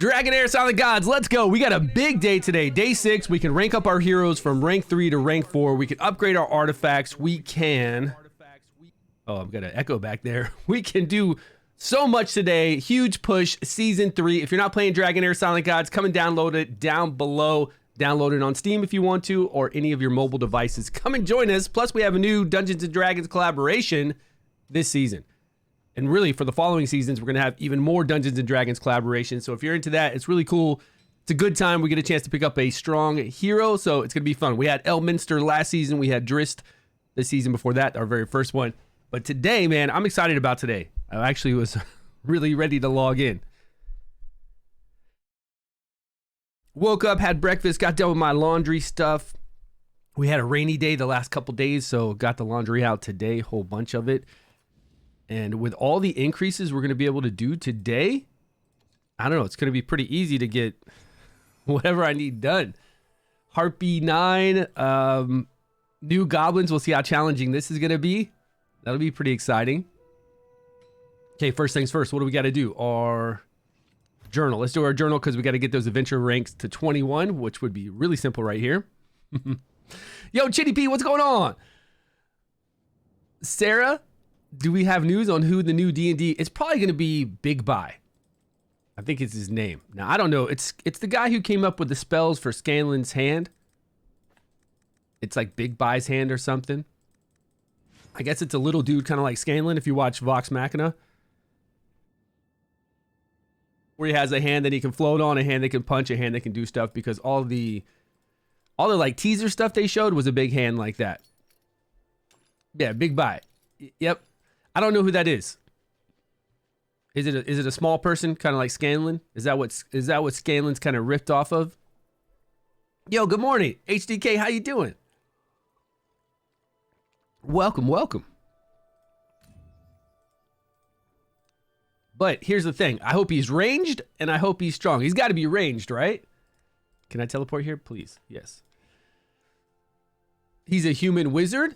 Dragonheir Silent Gods, let's go. We got a big day today. Day 6, we can rank up our heroes from rank 3 to rank 4. We can upgrade our artifacts. We can... Oh, I've got an echo back there. We can do so much today. Huge push, Season 3. If you're not playing Dragonheir Silent Gods, come and download it down below. Download it on Steam if you want to, or any of your mobile devices. Come and join us. Plus, we have a new Dungeons & Dragons collaboration this season. And really, for the following seasons, we're going to have even more Dungeons & Dragons collaborations. So if you're into that, it's really cool. It's a good time. We get a chance to pick up a strong hero, so it's going to be fun. We had Elminster last season. We had Drist the season before that, our very first one. But today, man, I'm excited about today. I actually was really ready to log in. Woke up, had breakfast, got done with my laundry stuff. We had a rainy day the last couple days, so got the laundry out today, whole bunch of it. And with all the increases we're going to be able to do today, I don't know, it's going to be pretty easy to get whatever I need done. Harpy 9, new goblins. We'll see how challenging this is going to be. That'll be pretty exciting. Okay, first things first, what do we got to do? Our journal. Let's do our journal because we got to get those adventure ranks to 21, which would be really simple right here. Yo, Chitty P, what's going on? Sarah? Do we have news on who the new D&D? It's probably going to be Big Buy. I think it's his name. Now, I don't know. It's the guy who came up with the spells for Scanlan's hand. It's like Big Buy's hand or something. I guess it's a little dude kind of like Scanlan if you watch Vox Machina. Where he has a hand that he can float on, a hand that can punch, a hand that can do stuff, because all the like teaser stuff they showed was a big hand like that. Yeah, Big Buy. Yep. I don't know who that is. Is it a small person, kind of like Scanlan? Is that what Scanlan's kind of ripped off of? Yo, good morning, HDK. How you doing? Welcome, welcome. But here's the thing. I hope he's ranged, and I hope he's strong. He's got to be ranged, right? Can I teleport here, please? Yes. He's a human wizard.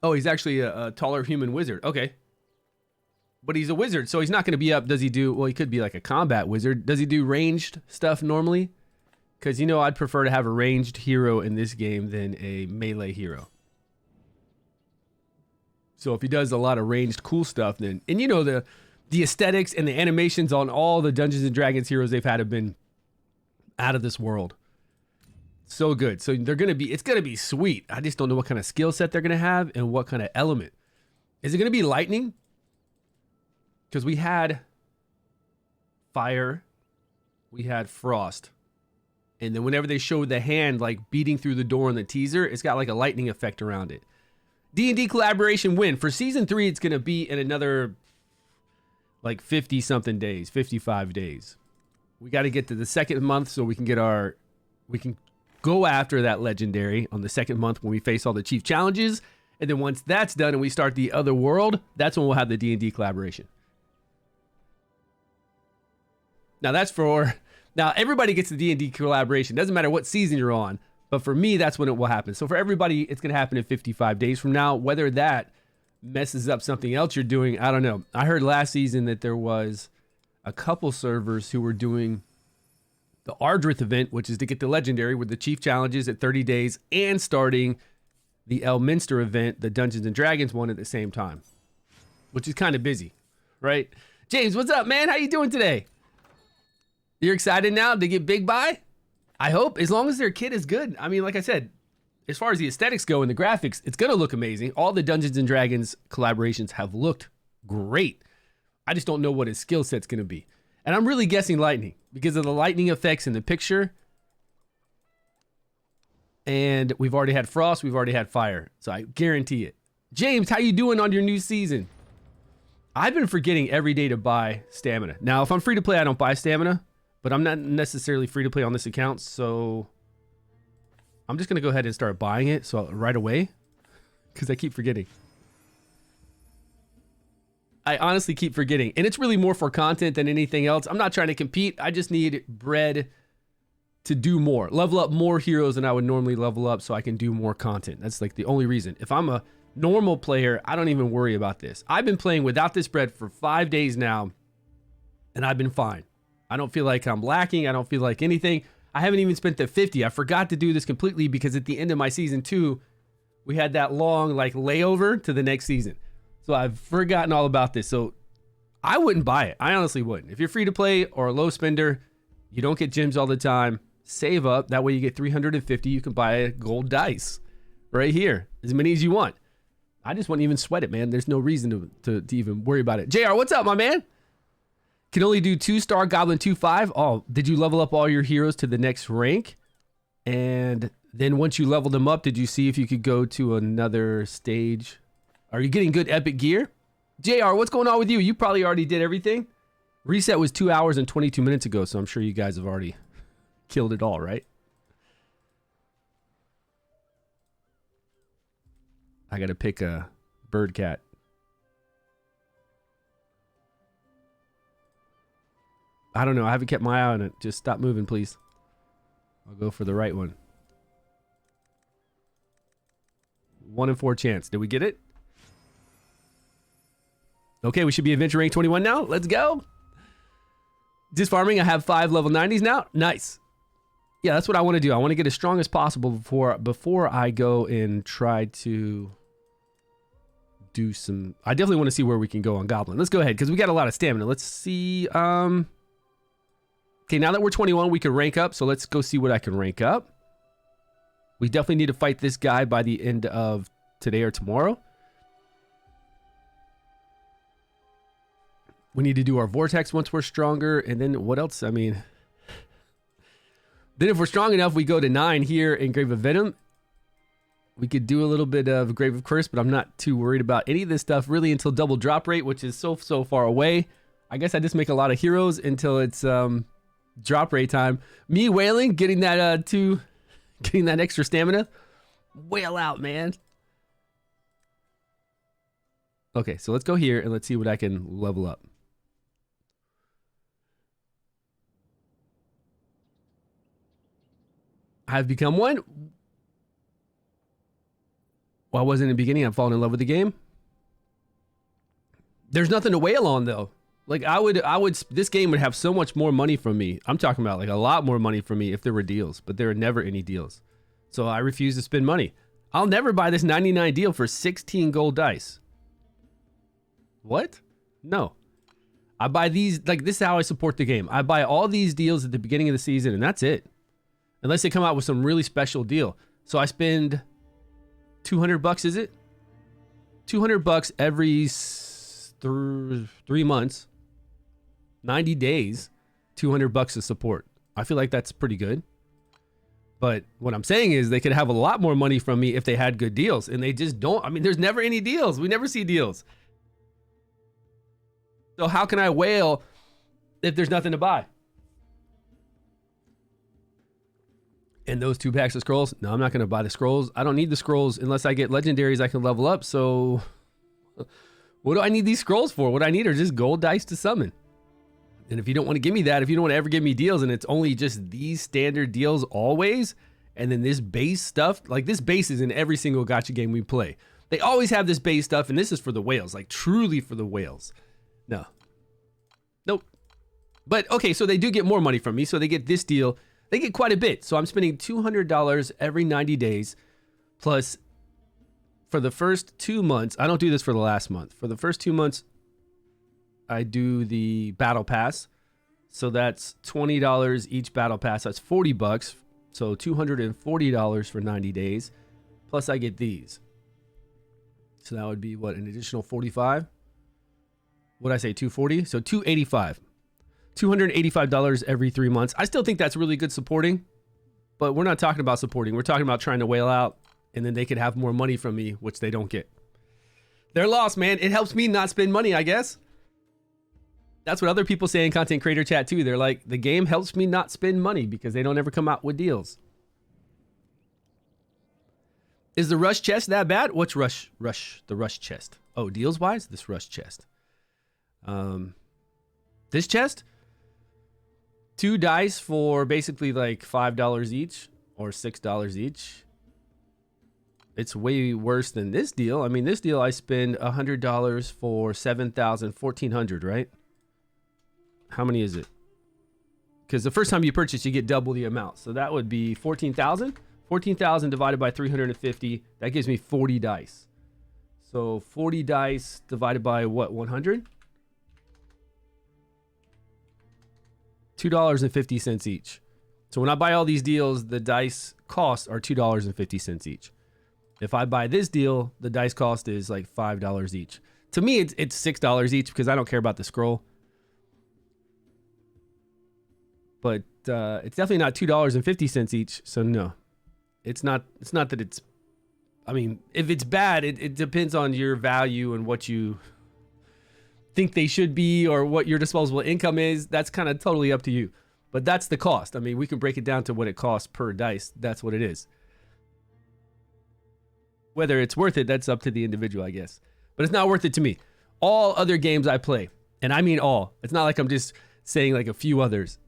Oh, he's actually a taller human wizard. Okay. But he's a wizard, so he's not going to be up. Does he do... Well, he could be like a combat wizard. Does he do ranged stuff normally? Because, you know, I'd prefer to have a ranged hero in this game than a melee hero. So if he does a lot of ranged cool stuff, then... And, you know, the aesthetics and the animations on all the Dungeons & Dragons heroes they've had have been out of this world. So good. So they're going to be... It's going to be sweet. I just don't know what kind of skill set they're going to have and what kind of element. Is it going to be lightning? Because we had fire, we had frost, and then whenever they showed the hand like beating through the door in the teaser, it's got like a lightning effect around it. D&D collaboration win. For season 3, it's going to be in another like 50 something days, 55 days. We got to get to the second month so we can go after that legendary on the second month when we face all the chief challenges. And then once that's done and we start the other world, that's when we'll have the D&D collaboration. Now now everybody gets the D&D collaboration. Doesn't matter what season you're on, but for me, that's when it will happen. So for everybody, it's going to happen in 55 days from now. Whether that messes up something else you're doing, I don't know. I heard last season that there was a couple servers who were doing the Ardrith event, which is to get the legendary with the chief challenges at 30 days and starting the Elminster event, the Dungeons & Dragons one at the same time, which is kind of busy, right? James, what's up, man? How you doing today? You're excited now to get Big Buy? I hope, as long as their kit is good. I mean, like I said, as far as the aesthetics go and the graphics, it's going to look amazing. All the Dungeons & Dragons collaborations have looked great. I just don't know what his skill set's going to be. And I'm really guessing lightning because of the lightning effects in the picture. And we've already had frost. We've already had fire. So I guarantee it. James, how you doing on your new season? I've been forgetting every day to buy stamina. Now, if I'm free to play, I don't buy stamina. But I'm not necessarily free to play on this account, so I'm just going to go ahead and start buying it right away because I keep forgetting. I honestly keep forgetting. And it's really more for content than anything else. I'm not trying to compete. I just need bread to do more. Level up more heroes than I would normally level up so I can do more content. That's like the only reason. If I'm a normal player, I don't even worry about this. I've been playing without this bread for 5 days now, and I've been fine. I don't feel like I'm lacking. I don't feel like anything. I haven't even spent the 50. I forgot to do this completely because at the end of my season 2, we had that long like layover to the next season. So I've forgotten all about this. So I wouldn't buy it. I honestly wouldn't. If you're free to play or a low spender, you don't get gems all the time. Save up. That way you get 350. You can buy a gold dice right here. As many as you want. I just wouldn't even sweat it, man. There's no reason to even worry about it. JR, what's up, my man? Can only do 2-star Goblin 2-5. Oh, did you level up all your heroes to the next rank? And then once you leveled them up, did you see if you could go to another stage? Are you getting good epic gear? JR, what's going on with you? You probably already did everything. Reset was 2 hours and 22 minutes ago, so I'm sure you guys have already killed it all, right? I got to pick a bird cat. I don't know. I haven't kept my eye on it. Just stop moving, please. I'll go for the right one. 1 in 4 chance. Did we get it? Okay, we should be adventure rank 21 now. Let's go. Just farming. I have 5 level 90s now. Nice. Yeah, that's what I want to do. I want to get as strong as possible before I go and try to do some... I definitely want to see where we can go on Goblin. Let's go ahead because we got a lot of stamina. Let's see... Okay, now that we're 21, we can rank up. So let's go see what I can rank up. We definitely need to fight this guy by the end of today or tomorrow. We need to do our vortex once we're stronger. And then what else? I mean, then if we're strong enough, we go to 9 here in Grave of Venom. We could do a little bit of Grave of Curse, but I'm not too worried about any of this stuff really until double drop rate, which is so far away. I guess I just make a lot of heroes until it's drop rate time. Me wailing, getting that getting that extra stamina. Wail out, man. Okay, so let's go here and let's see what I can level up. I've become one. Well, I wasn't in the beginning. I'm falling in love with the game. There's nothing to wail on though. Like this game would have so much more money from me. I'm talking about like a lot more money from me if there were deals, but there are never any deals. So I refuse to spend money. I'll never buy this 99 deal for 16 gold dice. What? No. I buy these, like this is how I support the game. I buy all these deals at the beginning of the season and that's it. Unless they come out with some really special deal. So I spend 200 bucks, is it? 200 bucks every 3 months. 90 days, 200 bucks to support. I feel like that's pretty good. But what I'm saying is they could have a lot more money from me if they had good deals. And they just don't. I mean, there's never any deals. We never see deals. So how can I wail if there's nothing to buy? And those 2 packs of scrolls? No, I'm not going to buy the scrolls. I don't need the scrolls unless I get legendaries I can level up. So what do I need these scrolls for? What I need are just gold dice to summon. And if you don't want to give me that, if you don't want to ever give me deals and it's only just these standard deals always, and then this base stuff, like this base is in every single gacha game we play. They always have this base stuff, and this is for the whales, like truly for the whales. No. Nope. But okay, so they do get more money from me, so they get this deal. They get quite a bit. So I'm spending $200 every 90 days, plus for the first 2 months, I don't do this for the last month. For the first 2 months, I do the battle pass. So that's $20 each battle pass. That's 40 bucks. So $240 for 90 days. Plus I get these. So that would be what, an additional 45? What'd I say, 240? So 285. $285 every 3 months. I still think that's really good supporting, but we're not talking about supporting. We're talking about trying to whale out, and then they could have more money from me, which they don't get. They're lost, man. It helps me not spend money, I guess. That's what other people say in content creator chat too. They're like, the game helps me not spend money because they don't ever come out with deals. Is the rush chest that bad? What's the rush chest? Oh, deals wise, this rush chest. This chest, 2 dice for basically like $5 each or $6 each. It's way worse than this deal. I mean, this deal I spend $100 for 7,000, 1,400, right? How many is it? because the first time you purchase, you get double the amount. So that would be 14,000. 14,000 divided by 350. That gives me 40 dice. So 40 dice divided by what? 100? $2.50 each. So when I buy all these deals, the dice costs are $2.50 each. If I buy this deal, the dice cost is like $5 each. To me, it's $6 each because I don't care about the scroll. But it's definitely not $2.50 each. So no, it's not that it's, I mean, if it's bad, it depends on your value and what you think they should be or what your disposable income is. That's kind of totally up to you. But that's the cost. I mean, we can break it down to what it costs per dice. That's what it is. Whether it's worth it, that's up to the individual, I guess. But it's not worth it to me. All other games I play, and I mean all. It's not like I'm just saying like a few others.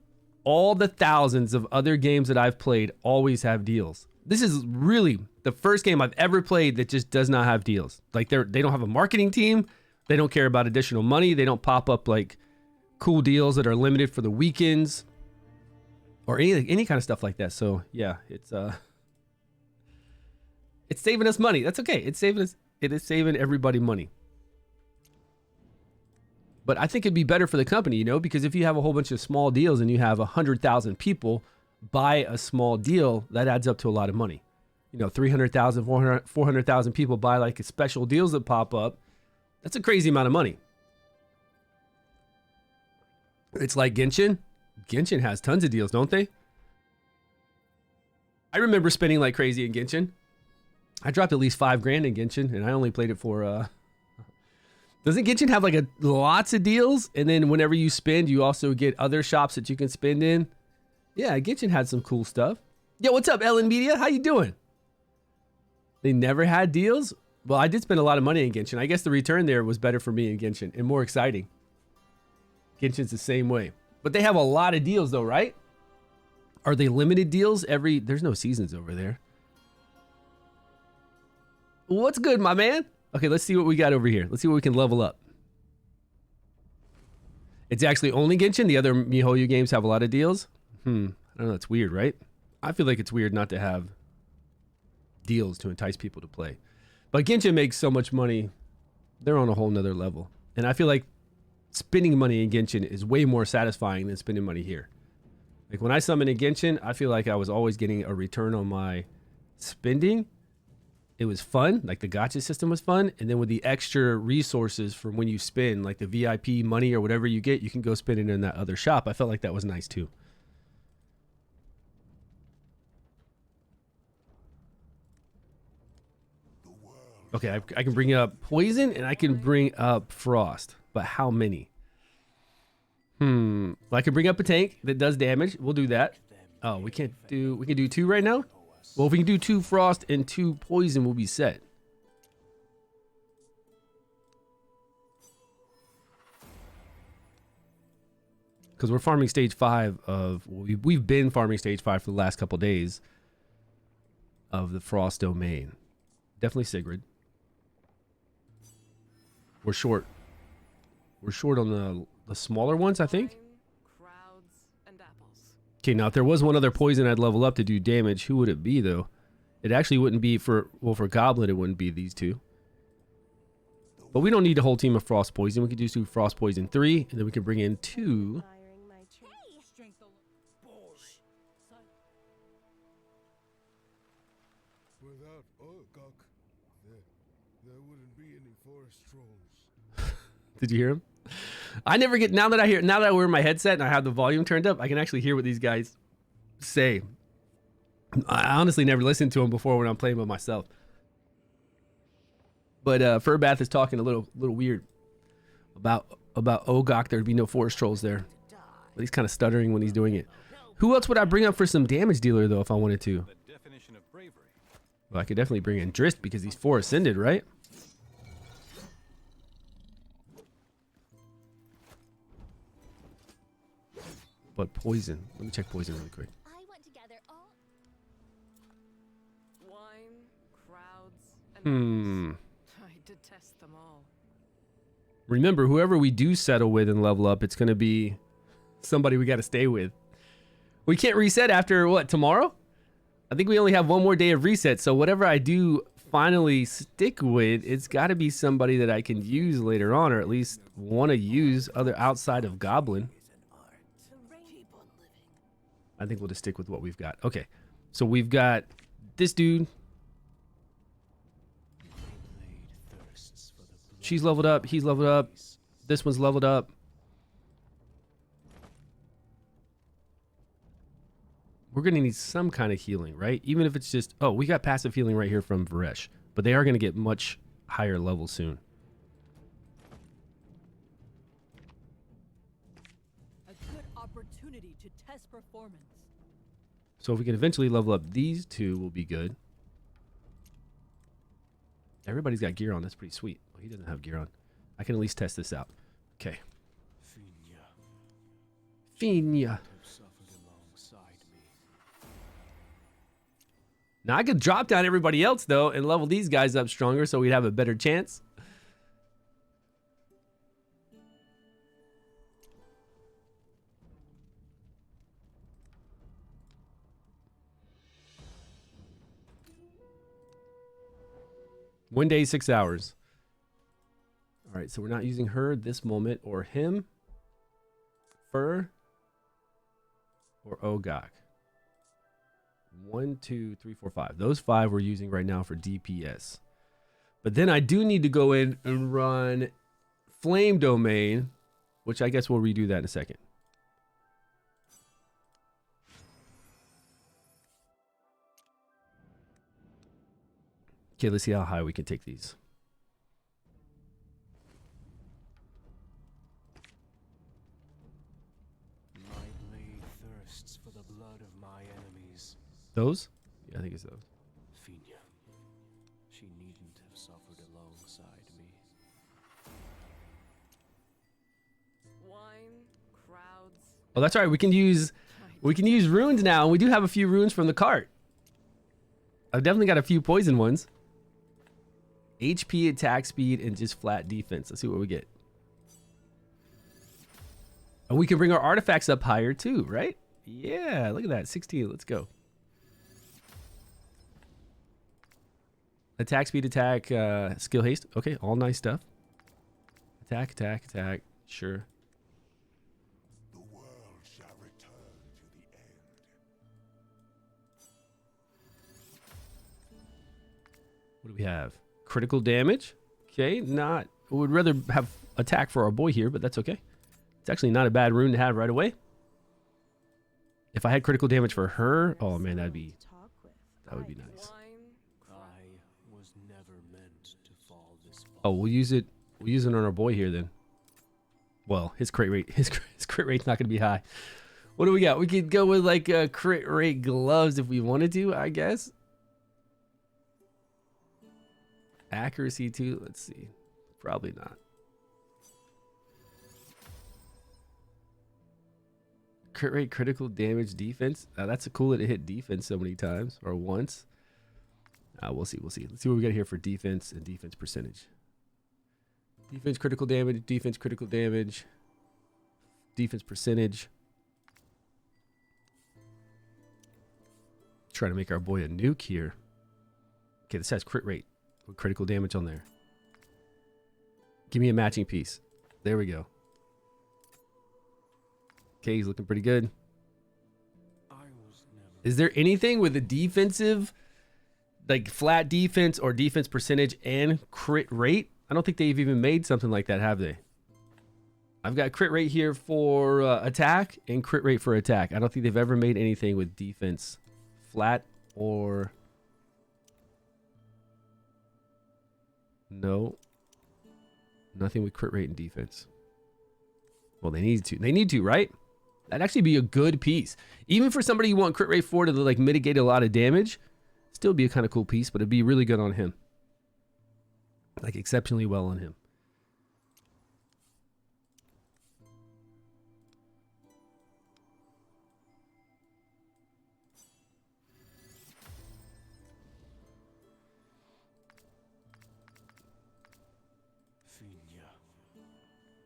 All the thousands of other games that I've played always have deals. This is really the first game I've ever played that just does not have deals. Like they don't have a marketing team. They don't care about additional money. They don't pop up like cool deals that are limited for the weekends or any kind of stuff like that. So yeah, it's saving us money. That's okay. It is saving everybody money. But I think it'd be better for the company, you know, because if you have a whole bunch of small deals and you have 100,000 people buy a small deal, that adds up to a lot of money. You know, 300,000, 400,000 people buy like special deals that pop up. That's a crazy amount of money. It's like Genshin. Genshin has tons of deals, don't they? I remember spending like crazy in Genshin. I dropped at least $5,000 in Genshin, and I only played it for doesn't Genshin have like lots of deals? And then whenever you spend, you also get other shops that you can spend in. Yeah, Genshin had some cool stuff. Yo, what's up, Ellen Media? How you doing? They never had deals? Well, I did spend a lot of money in Genshin. I guess the return there was better for me in Genshin and more exciting. Genshin's the same way. But they have a lot of deals though, right? Are they limited deals? There's no seasons over there. What's good, my man? Okay, let's see what we got over here. Let's see what we can level up. It's actually only Genshin. The other MiHoYo games have a lot of deals. I don't know. It's weird, right? I feel like it's weird not to have deals to entice people to play. But Genshin makes so much money. They're on a whole nother level. And I feel like spending money in Genshin is way more satisfying than spending money here. Like when I summon in Genshin, I feel like I was always getting a return on my spending. It was fun, like the gacha system was fun, and then with the extra resources from when you spend, like the VIP money or whatever you get, you can go spend it in that other shop. I felt like that was nice too. Okay, I can bring up poison and I can bring up frost, but how many? Well, I can bring up a tank that does damage. We'll do that. Oh, we can do 2 right now? Well, if we can do 2 frost and 2 poison, we'll be set. Because we're farming stage 5 of... We've been farming stage 5 for the last couple days of the frost domain. Definitely Sigrid. We're short. We're short on the smaller ones, I think. Okay, now if there was one other poison I'd level up to do damage, who would it be though? It actually wouldn't be for Goblin, it wouldn't be these 2. But we don't need a whole team of Frost Poison. We could just do Frost Poison 3, and then we can bring in 2. Without Ogok, there wouldn't be any forest trolls. Did you hear him? I never get, now that I wear my headset and I have the volume turned up, I can actually hear what these guys say. I honestly never listened to them before when I'm playing with myself. But Furbath is talking a little weird about Ogok. There'd be no forest trolls there. But he's kind of stuttering when he's doing it. Who else would I bring up for some damage dealer though if I wanted to? Well, I could definitely bring in Drist because he's 4 ascended, right? But poison. Let me check poison really quick. I want to gather all wine, crowds, and I detest them all. Remember, whoever we do settle with and level up, it's going to be somebody we got to stay with. We can't reset after what, tomorrow? I think we only have one more day of reset. So whatever I do finally stick with, it's got to be somebody that I can use later on, or at least want to use other outside of Goblin. I think we'll just stick with what we've got. Okay, so we've got this dude. She's leveled up. He's leveled up. This one's leveled up. We're going to need some kind of healing, right? Even if it's just... Oh, we got passive healing right here from Varesh. But they are going to get much higher level soon. A good opportunity to test performance. So if we can eventually level up these two, we'll be good. Everybody's got gear on. That's pretty sweet. Well, he doesn't have gear on. I can at least test this out. Okay. Finya. Now I could drop down everybody else though and level these guys up stronger so we'd have a better chance. One day, 6 hours. All right, so we're not using her this moment, or him, Fur, or Ogak. 1, 2, 3, 4, 5. Those 5 we're using right now for DPS. But then I do need to go in and run Flame Domain, which I guess we'll redo that in a second. Okay, let's see how high we can take these. My blade thirsts for the blood of my enemies. Those? Yeah, I think it's those. Finya. She needn't have suffered alongside me. Wine, crowds. Oh, that's right. We can use runes now. We do have a few runes from the cart. I've definitely got a few poison ones. HP, attack speed, and just flat defense. Let's see what we get. And we can bring our artifacts up higher too, right? Yeah, look at that. 16. Let's go. Attack speed, attack, skill haste. Okay, all nice stuff. Attack, attack, attack. Sure. The world shall return to the end. What do we have? Critical damage. Okay, not... We would rather have attack for our boy here, but that's okay. It's actually not a bad rune to have right away. If I had critical damage for her, oh man, that would be nice. I was never meant to fall this far. Oh, we'll use it on our boy here then. Well, his crit rate, his crit rate's not going to be high. What do we got? We could go with like crit rate gloves if we wanted to, I guess. Accuracy too. Let's see. Probably not. Crit rate, critical damage, defense. That's a cool to hit defense so many times or once. We'll see. Let's see what we got here for defense and defense percentage. Defense critical damage, defense critical damage, defense percentage. Trying to make our boy a nuke here. Okay, this has crit rate with critical damage on there. Give me a matching piece. There we go. Okay, he's looking pretty good. Is there anything with a defensive, like flat defense or defense percentage and crit rate? I don't think they've even made something like that, have they? I've got crit rate here for attack and crit rate for attack. I don't think they've ever made anything with defense flat or... No. Nothing with crit rate and defense. Well, they need to. They need to, right? That'd actually be a good piece. Even for somebody you want crit rate 4 to like mitigate a lot of damage, still be a kind of cool piece, but it'd be really good on him. Like exceptionally well on him.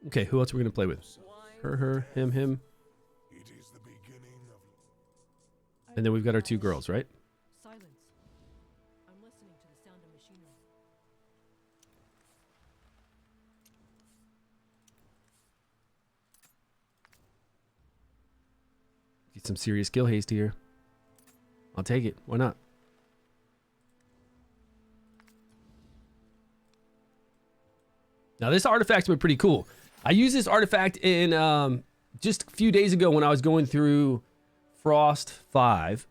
Okay, who else are we going to play with? Her, him. It is the beginning of... And then we've got our 2 girls, right? Silence. I'm listening to the sound of machinery. Get some serious skill haste here. I'll take it. Why not? Now this artifact's been pretty cool. I used this artifact in just a few days ago when I was going through Frost 5,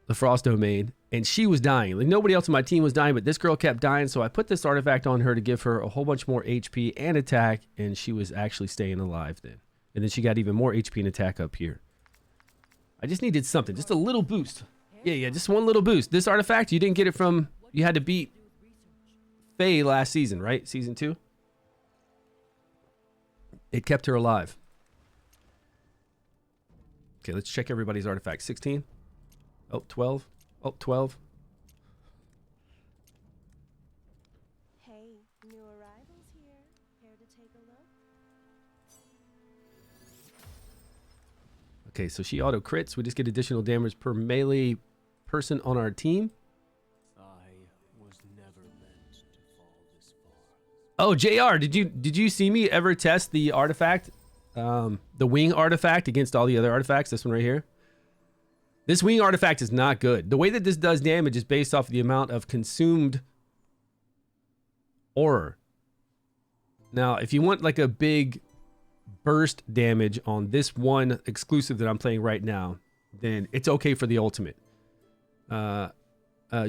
the Frost domain, and she was dying. Like nobody else on my team was dying, but this girl kept dying, so I put this artifact on her to give her a whole bunch more HP and attack, and she was actually staying alive then. And then she got even more HP and attack up here. I just needed something, just a little boost. Yeah, just one little boost. This artifact, you didn't get it from, you had to beat Faye last season, right? Season 2? It kept her alive. Okay, let's check everybody's artifact. 16. Oh, 12. Oh, 12. Hey, new arrivals here. Care to take a look? Okay, so she auto crits. We just get additional damage per melee person on our team. I was never meant to fall this far. Oh, JR, did you see me ever test the artifact, the wing artifact against all the other artifacts? This one right here. This wing artifact is not good. The way that this does damage is based off of the amount of consumed aura. Now, if you want like a big burst damage on this one exclusive that I'm playing right now, then it's okay for the ultimate. You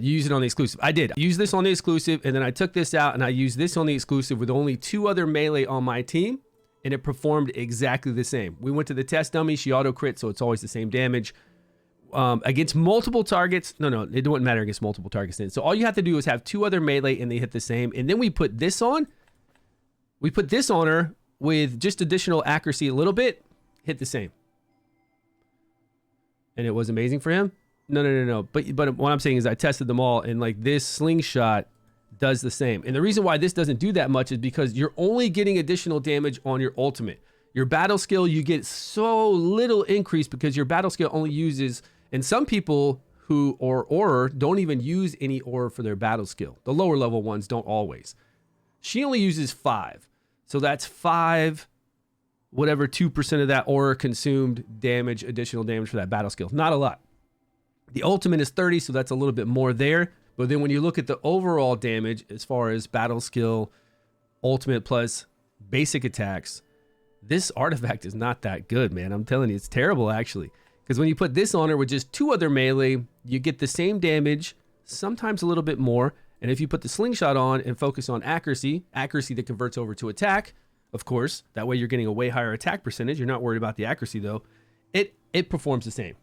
use it on the exclusive. I did. I used this on the exclusive, and then I took this out and I used this on the exclusive with only 2 other melee on my team, and it performed exactly the same. We went to the test dummy. She auto crit, so it's always the same damage. Against multiple targets. No, it wouldn't matter against multiple targets then. So all you have to do is have 2 other melee and they hit the same. And then we put this on. We put this on her with just additional accuracy a little bit. Hit the same. And it was amazing for him. No. But what I'm saying is I tested them all, and like this slingshot does the same. And the reason why this doesn't do that much is because you're only getting additional damage on your ultimate. Your battle skill, you get so little increase because your battle skill only uses, and some people who are aura don't even use any aura for their battle skill. The lower level ones don't always. She only uses 5. So that's 5, whatever 2% of that aura consumed damage, additional damage for that battle skill. Not a lot. The ultimate is 30, so that's a little bit more there. But then when you look at the overall damage as far as battle skill, ultimate plus basic attacks, this artifact is not that good, man. I'm telling you, it's terrible actually. Because when you put this on her with just 2 other melee, you get the same damage, sometimes a little bit more. And if you put the slingshot on and focus on accuracy that converts over to attack, of course, that way you're getting a way higher attack percentage. You're not worried about the accuracy though. It performs the same.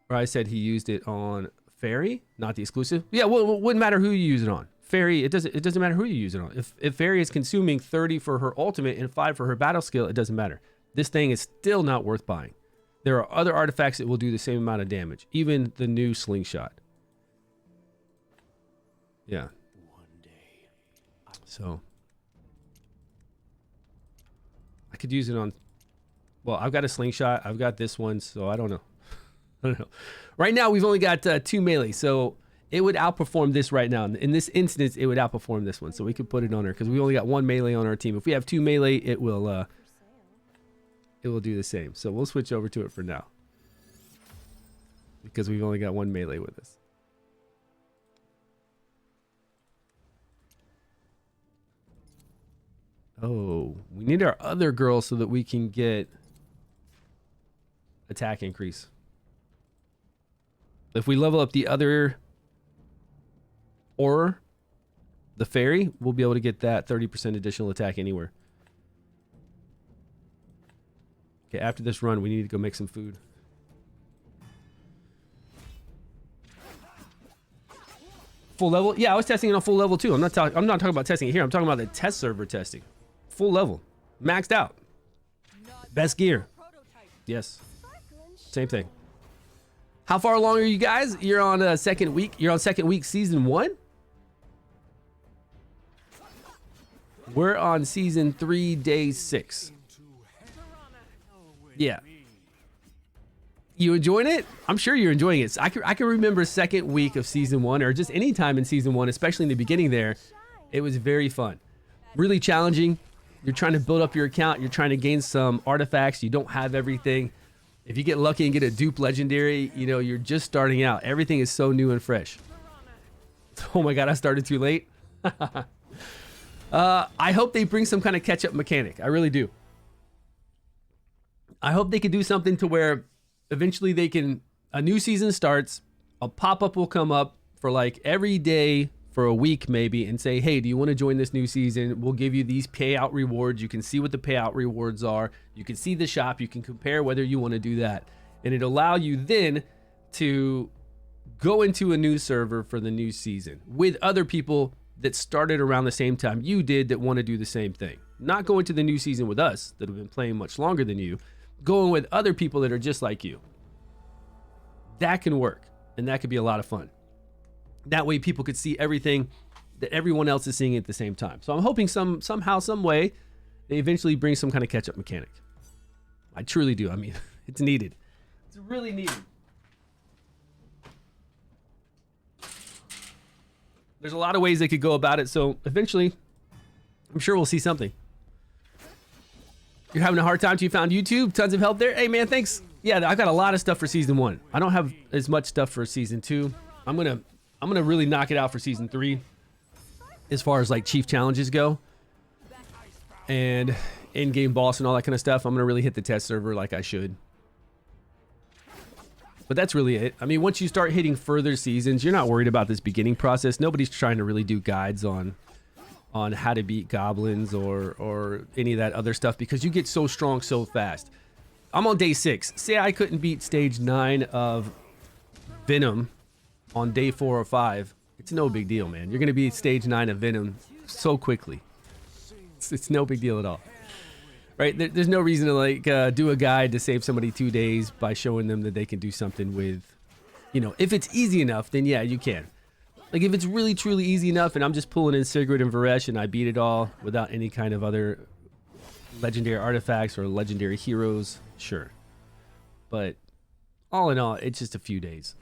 Or I said he used it on Fairy, not the exclusive. Yeah, well, it wouldn't matter who you use it on. Fairy, it doesn't matter who you use it on. If Fairy is consuming 30 for her ultimate and 5 for her battle skill, it doesn't matter. This thing is still not worth buying. There are other artifacts that will do the same amount of damage, even the new slingshot. Yeah. One day. So I could use it on, well, I've got a slingshot. I've got this one, so I don't know. Right now, we've only got 2 melee, so it would outperform this right now. In this instance, it would outperform this one, so we could put it on her because we only got 1 melee on our team. If we have 2 melee, it will do the same. So we'll switch over to it for now because we've only got 1 melee with us. Oh, we need our other girl so that we can get attack increase. If we level up the other aura, the fairy, we'll be able to get that 30% additional attack anywhere. Okay, after this run, we need to go make some food. Full level? Yeah, I was testing it on full level too. I'm not talking about testing it here. I'm talking about the test server testing. Full level. Maxed out. Best gear. Yes. Same thing. How far along are you guys? You're on second week. You're on second week, season 1? We're on season 3, day 6. Yeah. You enjoying it? I'm sure you're enjoying it. I can remember second week of season 1, or just any time in season 1, especially in the beginning there. It was very fun. Really challenging. You're trying to build up your account. You're trying to gain some artifacts. You don't have everything. If you get lucky and get a dupe legendary, you know, you're just starting out. Everything is so new and fresh. Oh my God, I started too late. I hope they bring some kind of catch-up mechanic. I really do. I hope they can do something to where eventually a new season starts, a pop-up will come up for like every day for a week maybe and say, hey, do you want to join this new season? We'll give you these payout rewards. You can see what the payout rewards are. You can see the shop. You can compare whether you want to do that. And it'll allow you then to go into a new server for the new season with other people that started around the same time you did that want to do the same thing. Not going to the new season with us that have been playing much longer than you, going with other people that are just like you. That can work, and that could be a lot of fun. That way people could see everything that everyone else is seeing at the same time. So I'm hoping somehow, some way, they eventually bring some kind of catch-up mechanic. I truly do. I mean, it's needed. It's really needed. There's a lot of ways they could go about it, so eventually, I'm sure we'll see something. You're having a hard time till you found YouTube? Tons of help there? Hey, man, thanks. Yeah, I've got a lot of stuff for season 1. I don't have as much stuff for season 2. I'm gonna really knock it out for season 3 as far as like chief challenges go and in-game boss and all that kind of stuff. I'm gonna really hit the test server like I should. But that's really it. I mean, once you start hitting further seasons, you're not worried about this beginning process. Nobody's trying to really do guides on how to beat goblins or any of that other stuff because you get so strong so fast. I'm on day 6. Say I couldn't beat stage 9 of Venom on day 4 or 5. It's no big deal, man. You're going to be stage 9 of Venom so quickly. It's no big deal at all. Right? There's no reason to like do a guide to save somebody 2 days by showing them that they can do something with, you know, if it's easy enough, then yeah, you can. Like if it's really truly easy enough and I'm just pulling in Sigrid and Varesh and I beat it all without any kind of other legendary artifacts or legendary heroes, sure. But all in all, it's just a few days.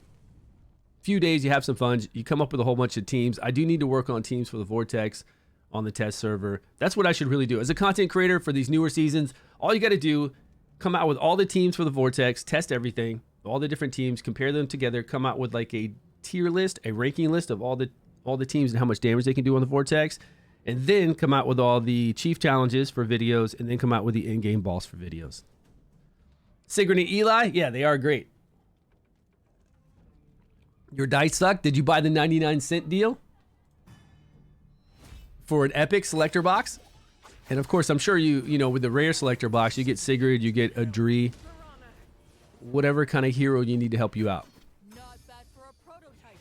Few days, you have some fun. You come up with a whole bunch of teams. I do need to work on teams for the Vortex on the test server. That's what I should really do. As a content creator for these newer seasons, all you got to do, come out with all the teams for the Vortex, test everything, all the different teams, compare them together, come out with like a tier list, a ranking list of all the teams and how much damage they can do on the Vortex, and then come out with all the chief challenges for videos, and then come out with the in-game boss for videos. Sigrid and Eli, yeah, they are great. Your dice suck. Did you buy the 99-cent deal for an epic selector box? And of course, I'm sure you know, with the rare selector box, you get Sigrid, you get Adri, whatever kind of hero you need to help you out. Not bad for a prototype.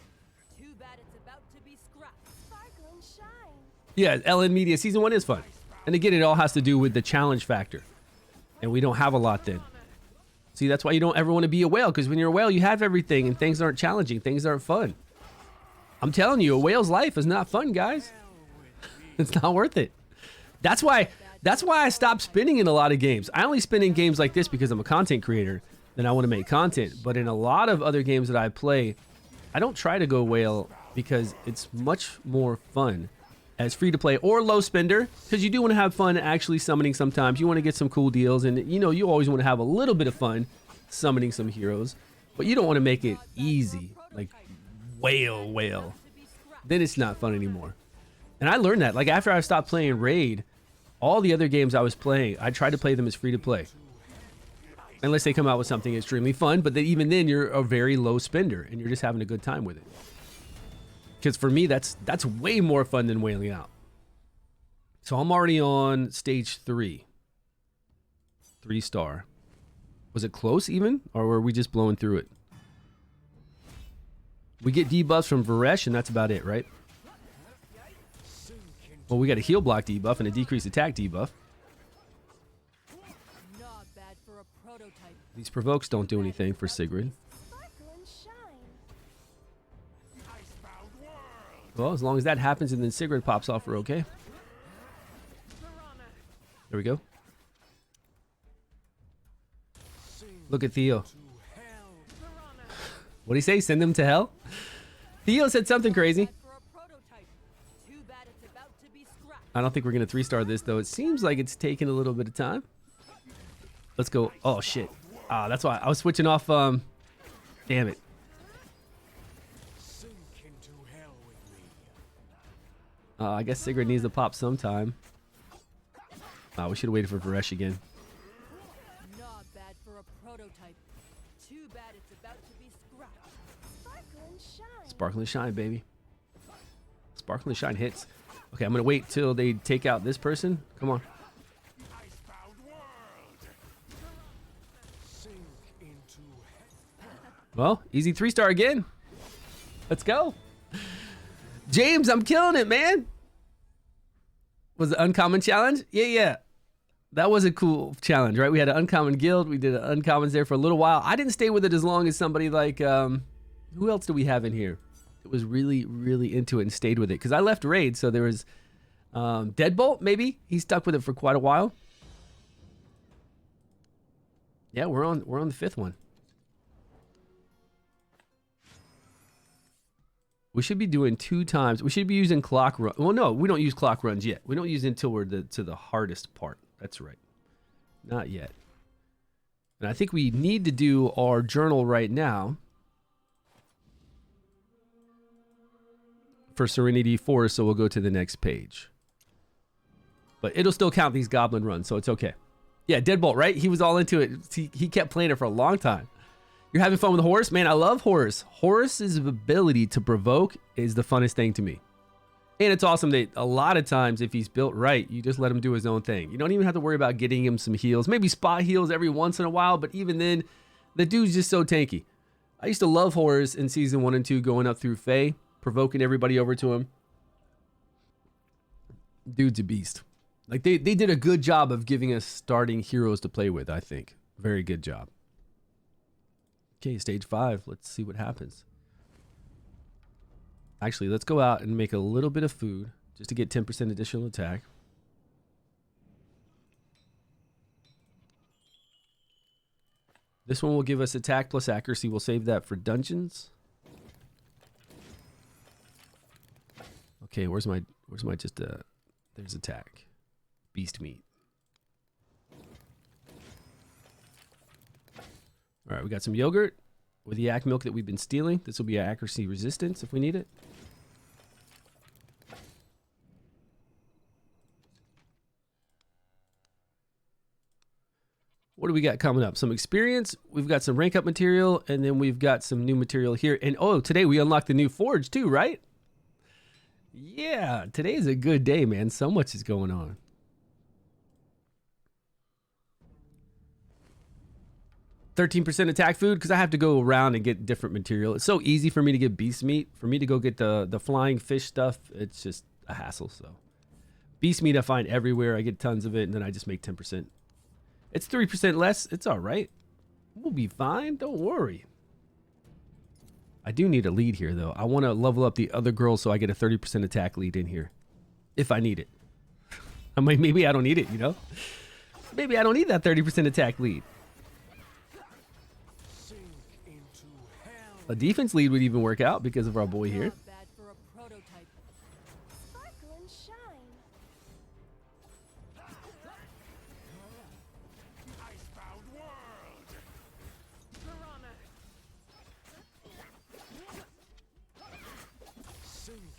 Too bad it's about to be scrapped. Sparkle and shine. Yeah, LN Media Season 1 is fun. And again, it all has to do with the challenge factor. And we don't have a lot then. See, that's why you don't ever want to be a whale, because when you're a whale, you have everything, and things aren't challenging. Things aren't fun. I'm telling you, a whale's life is not fun, guys. It's not worth it. That's why I stopped spinning in a lot of games. I only spin in games like this because I'm a content creator, and I want to make content. But in a lot of other games that I play, I don't try to go whale because it's much more fun as free to play or low spender, because you do want to have fun actually summoning sometimes. You want to get some cool deals, and you know, you always want to have a little bit of fun summoning some heroes, but you don't want to make it easy, like whale. Then it's not fun anymore. And I learned that, like after I stopped playing Raid, all the other games I was playing, I tried to play them as free to play. Unless they come out with something extremely fun, but then even then you're a very low spender and you're just having a good time with it. Because for me, that's way more fun than whaling out. So I'm already on stage 3. 3-star. Was it close even? Or were we just blowing through it? We get debuffs from Varesh, and that's about it, right? Well, we got a heal block debuff and a decreased attack debuff. Not bad for a prototype. These provokes don't do anything for Sigrid. Sparkle and shine. Well, as long as that happens and then Sigrid pops off, we're okay. There we go. Look at Theo. What'd he say? Send them to hell? Theo said something crazy. Bad for a prototype. Too bad it's about to be scrapped. I don't think we're going to 3-star this, though. It seems like it's taking a little bit of time. Let's go. Oh, shit. Ah, that's why I was switching off. Damn it. Sink into hell with me. I guess Sigrid needs to pop sometime. We should have waited for Varesh again. Not bad for a prototype. Too bad it's about to be scrapped. Sparkle and shine. Sparkle and shine, baby. Sparkle and shine hits. Okay, I'm going to wait till they take out this person. Come on. Icebound world. Sink into hell. Well, easy 3-star again. Let's go. James, I'm killing it, man. Was the uncommon challenge? Yeah. That was a cool challenge, right? We had an uncommon guild. We did uncommons there for a little while. I didn't stay with it as long as somebody like, who else do we have in here? It was really, really into it and stayed with it. Because I left raid, so there was Deadbolt, maybe. He stuck with it for quite a while. Yeah, we're on the 5th one. We should be doing 2 times. We should be using clock run. Well, no, we don't use clock runs yet. We don't use it until we're to the hardest part. That's right. Not yet. And I think we need to do our journal right now for Serenity Forest, so we'll go to the next page. But it'll still count these goblin runs, so it's okay. Yeah, Deadbolt, right? He was all into it. He kept playing it for a long time. You're having fun with Horus? Man, I love Horus. Horus's ability to provoke is the funnest thing to me. And it's awesome that a lot of times, if he's built right, you just let him do his own thing. You don't even have to worry about getting him some heals. Maybe spot heals every once in a while, but even then, the dude's just so tanky. I used to love Horus in Season 1 and 2, going up through Fae, provoking everybody over to him. Dude's a beast. Like, they did a good job of giving us starting heroes to play with, I think. Very good job. Okay, stage 5. Let's see what happens. Actually, let's go out and make a little bit of food just to get 10% additional attack. This one will give us attack plus accuracy. We'll save that for dungeons. Okay, where's my there's attack. Beast meat. All right, we got some yogurt with the yak milk that we've been stealing. This will be our accuracy resistance if we need it. What do we got coming up? Some experience. We've got some rank up material, and then we've got some new material here. And oh, today we unlocked the new forge too, right? Yeah, today's a good day, man. So much is going on. %, attack food, because I have to go around and get different material. It's so easy for me to get beast meat. For me to go get the flying fish stuff, it's just a hassle. So beast meat I find everywhere. I get tons of it, and then I just make 10%. It's 3% less. It's all right. We'll be fine. Don't worry. I do need a lead here, though. I want to level up the other girls so I get a 30% attack lead in here. If I need it. I mean, maybe I don't need it, you know? Maybe I don't need that 30% attack lead. A defense lead would even work out because of our boy here. Not bad for a prototype. Sparkle and shine. Icebound world.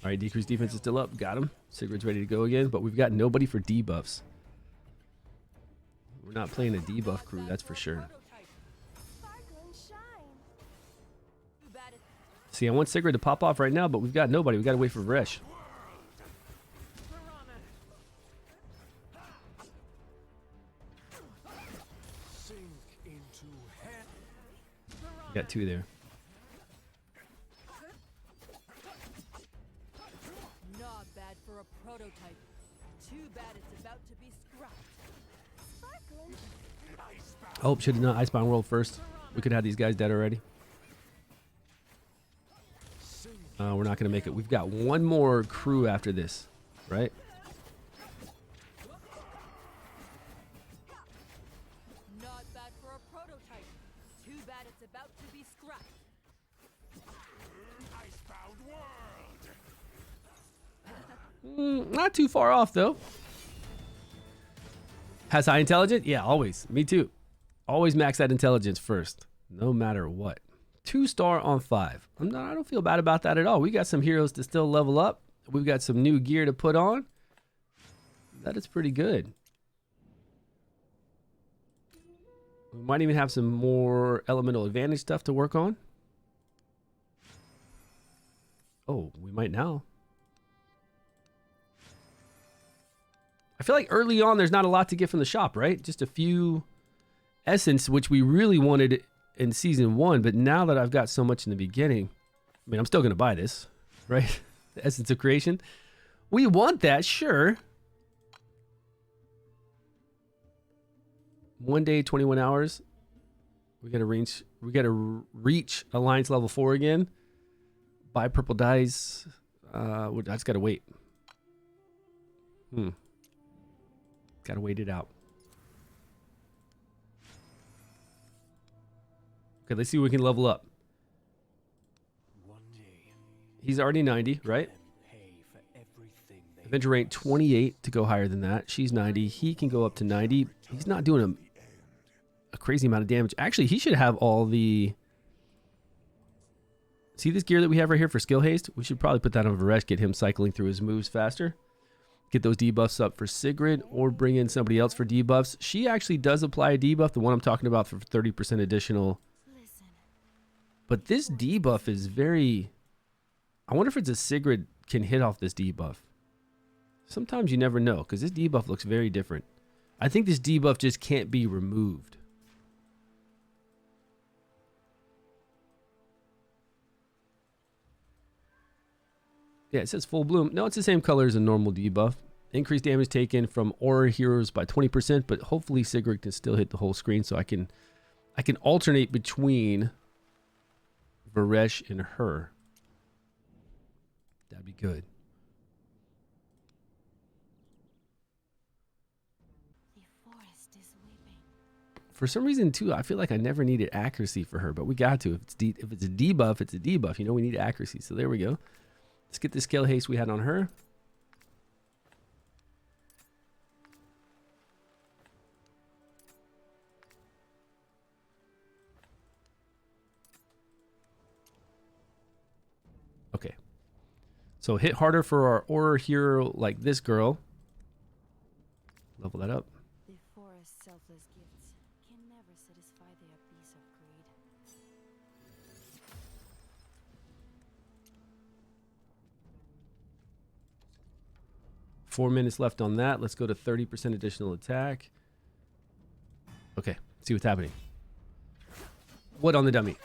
All right, decreased defense is still up. Got him. Sigurd's ready to go again, but we've got nobody for debuffs. We're not playing a debuff crew, that's for sure. Prototype. Sparkle and shine. Too bad it's See, I want Sigurd to pop off right now, but we've got nobody. We got to wait for Vresh. Sink into hell. We got 2 there. not bad for a prototype. Too bad it's about to be scrapped. Sparkle and Oh, should have done Icebound World first. We could have these guys dead already. We're not going to make it. We've got one more crew after this, right? Not bad for a prototype. Too bad it's about to be scrapped. Not too far off, though. Has high intelligence? Yeah, always. Me too. Always max that intelligence first, no matter what. 2-star on 5. I don't feel bad about that at all. We got some heroes to still level up. We've got some new gear to put on. That is pretty good. We might even have some more elemental advantage stuff to work on. Oh, we might now. I feel like early on there's not a lot to get from the shop, right? Just a few essence, which we really wanted in season 1, but now that I've got so much in the beginning, I mean, I'm still going to buy this, right? The essence of creation. We want that, sure. 1 day, 21 hours. We got to reach Alliance level 4 again. Buy purple dice. I just got to wait. Got to wait it out. Okay, let's see what we can level up. One day, He's already 90, right? pay for everything they Avenger rank 28 to go higher than that. She's 90. He can go up to 90. He's not doing a crazy amount of damage. Actually, he should have all the... See this gear that we have right here for skill haste? We should probably put that on Varesh, get him cycling through his moves faster. Get those debuffs up for Sigrid, or bring in somebody else for debuffs. She actually does apply a debuff, the one I'm talking about, for 30% additional. But this debuff is very... I wonder if it's a Sigrid can hit off this debuff. Sometimes you never know, because this debuff looks very different. I think this debuff just can't be removed. Yeah, it says full bloom. No, it's the same color as a normal debuff. Increased damage taken from aura heroes by 20%, but hopefully Sigrid can still hit the whole screen, so I can alternate between Varesh and her. That'd be good. The forest is weeping. For some reason, too, I feel like I never needed accuracy for her, but we got to. If it's a debuff, it's a debuff. You know, we need accuracy, so there we go. Let's get the skill haste we had on her. Okay. So hit harder for our aura hero like this girl. Level that up. The forest's selfless gifts can never satisfy their abyss of greed. 4 minutes left on that. Let's go to 30% additional attack. Okay, see what's happening. What on the dummy?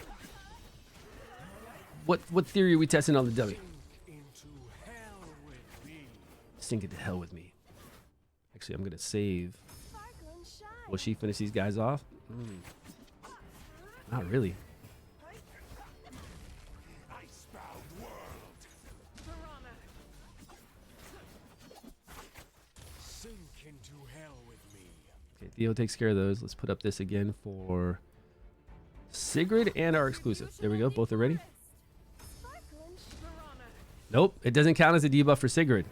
What theory are we testing on the dummy? Sink into hell with me. Actually, I'm gonna save. Will she finish these guys off? Not really. Okay, Theo takes care of those. Let's put up this again for Sigrid and our exclusive. There we go. Both are ready. Nope, it doesn't count as a debuff for Sigrid.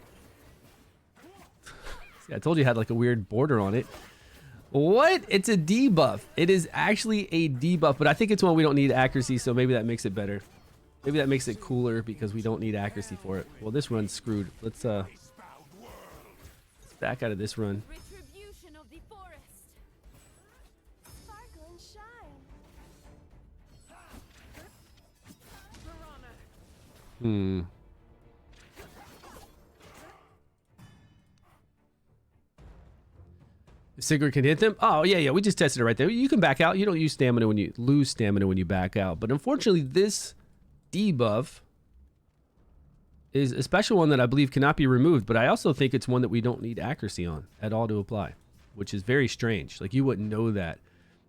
See, I told you it had like a weird border on it. What? It's a debuff. It is actually a debuff, but I think it's one we don't need accuracy, so maybe that makes it better. Maybe that makes it cooler because we don't need accuracy for it. Well, this run's screwed. Let's back out of this run. Retribution of the forest. Sparkle and shine. Sigrid can hit them. Oh, yeah, we just tested it right there. You can back out. You don't use stamina when you lose stamina when you back out. But unfortunately, this debuff is a special one that I believe cannot be removed. But I also think it's one that we don't need accuracy on at all to apply, which is very strange. Like, you wouldn't know that.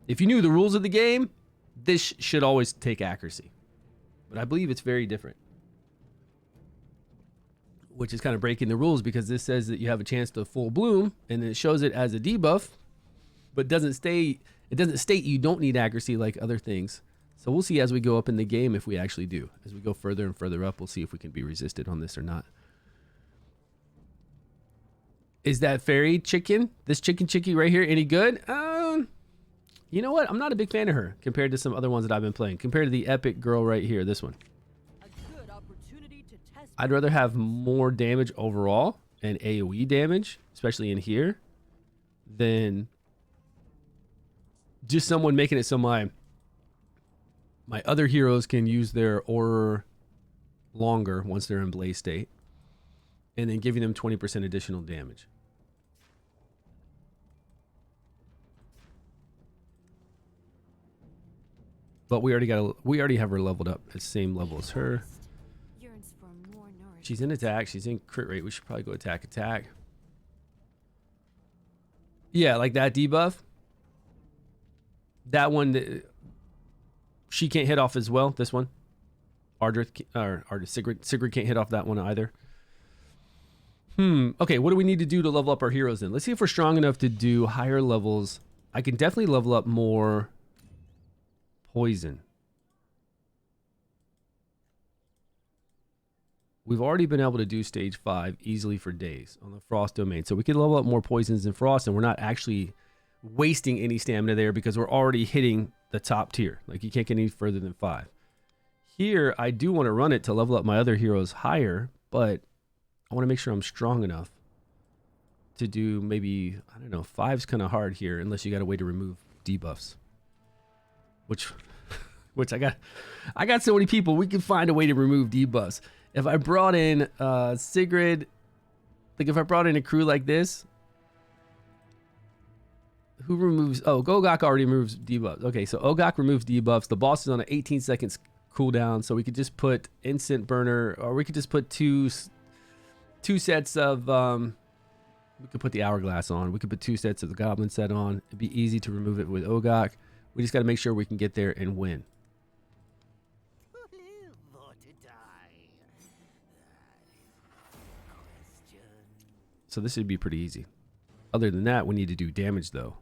If you knew the rules of the game, this should always take accuracy. But I believe it's very different, which is kind of breaking the rules because this says that you have a chance to full bloom and it shows it as a debuff, but it doesn't state you don't need accuracy like other things. So we'll see as we go up in the game if we actually do. As we go further and further up, we'll see if we can be resisted on this or not. Is that fairy chicken, this chicken chickie right here, any good? You know what? I'm not a big fan of her compared to some other ones that I've been playing. Compared to the epic girl right here, this one. A good opportunity to test I'd rather have more damage overall and AoE damage, especially in here, than just someone making it so my other heroes can use their aura longer once they're in blaze state, and then giving them 20% additional damage. But we already have her leveled up at the same level as her. yearns for more nourishment. She's in attack. She's in crit rate. We should probably go attack. Yeah, like that debuff. That one, she can't hit off as well. This one, Sigrid can't hit off that one either. Okay, what do we need to do to level up our heroes then? Let's see if we're strong enough to do higher levels. I can definitely level up more poison. We've already been able to do stage 5 easily for days on the frost domain. So we can level up more poisons than frost, and we're not actually wasting any stamina there because we're already hitting the top tier. Like, you can't get any further than 5. Here, I do want to run it to level up my other heroes higher, but I want to make sure I'm strong enough to do maybe, I don't know, 5's kind of hard here unless you got a way to remove debuffs. Which I got so many people, we can find a way to remove debuffs. If I brought in Sigrid, like if I brought in a crew like this, who removes, Ogok already removes debuffs. Okay, so Ogok removes debuffs. The boss is on an 18 seconds cooldown, so we could just put instant burner, or we could just put two sets of, we could put the hourglass on. We could put 2 sets of the goblin set on. It'd be easy to remove it with Ogok. We just got to make sure we can get there and win. So this would be pretty easy. Other than that, we need to do damage though.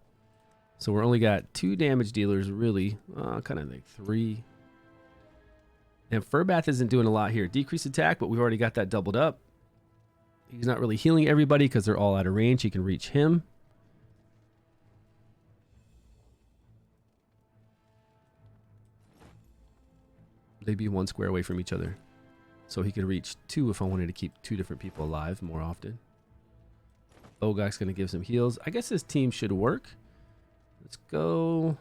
So we're only got 2 damage dealers really, kind of like 3. And Furbath isn't doing a lot here. Decrease attack, but we've already got that doubled up. He's not really healing everybody because they're all out of range. He can reach him. They'd be 1 square away from each other. So he could reach 2 if I wanted to keep 2 different people alive more often. Ogok's going to give some heals. I guess this team should work. Let's go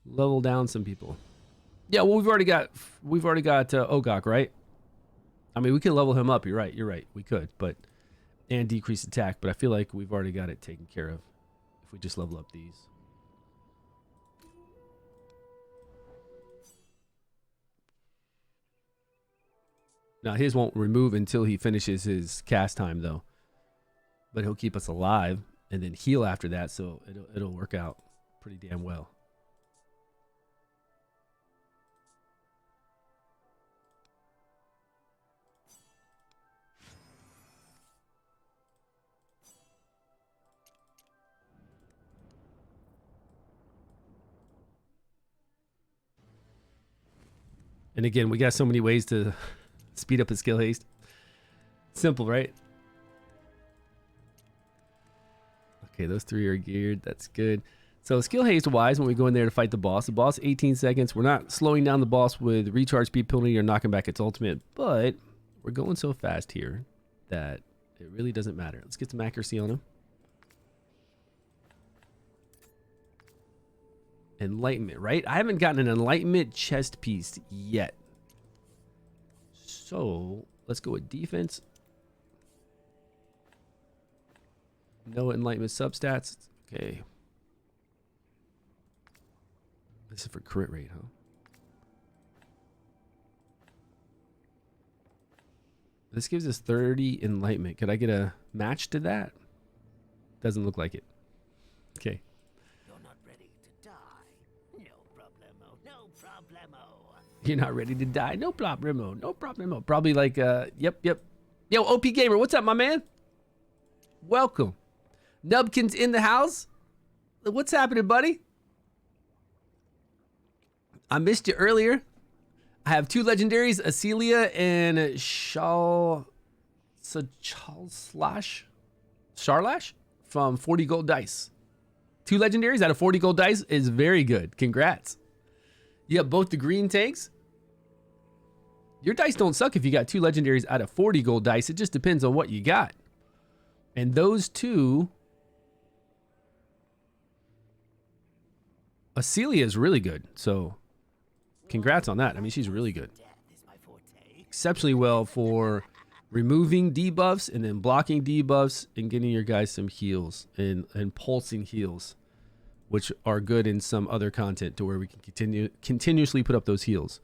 level down some people. Yeah, well, we've already got Ogok, right? I mean, we can level him up. You're right. We could, but and decrease attack. But I feel like we've already got it taken care of if we just level up these. Now, his won't remove until he finishes his cast time, though. But he'll keep us alive and then heal after that, so it'll work out pretty damn well. And again, we got so many ways to speed up his skill haste. Simple, right? Okay, those 3 are geared. That's good. So skill haste wise, when we go in there to fight the boss 18 seconds. We're not slowing down the boss with recharge speed penalty or knocking back its ultimate, but we're going so fast here that it really doesn't matter. Let's get some accuracy on him. Enlightenment, right? I haven't gotten an enlightenment chest piece yet. So let's go with defense. No enlightenment substats. Okay. This is for crit rate, huh? This gives us 30 enlightenment. Could I get a match to that? Doesn't look like it. Okay. You're not ready to die. No problemo. No problemo. You're not ready to die. No problemo. No problemo. Probably like, yep. Yo, OP Gamer, what's up, my man? Welcome. Nubkin's in the house. What's happening, buddy? I missed you earlier. I have 2 legendaries, Acelia and Charlash from 40 gold dice. 2 legendaries out of 40 gold dice is very good. Congrats. You have both the green tanks. Your dice don't suck if you got 2 legendaries out of 40 gold dice. It just depends on what you got. And those 2... Acelia is really good, so congrats on that. I mean, she's really good. Exceptionally well for removing debuffs and then blocking debuffs and getting your guys some heals and pulsing heals, which are good in some other content to where we can continuously put up those heals.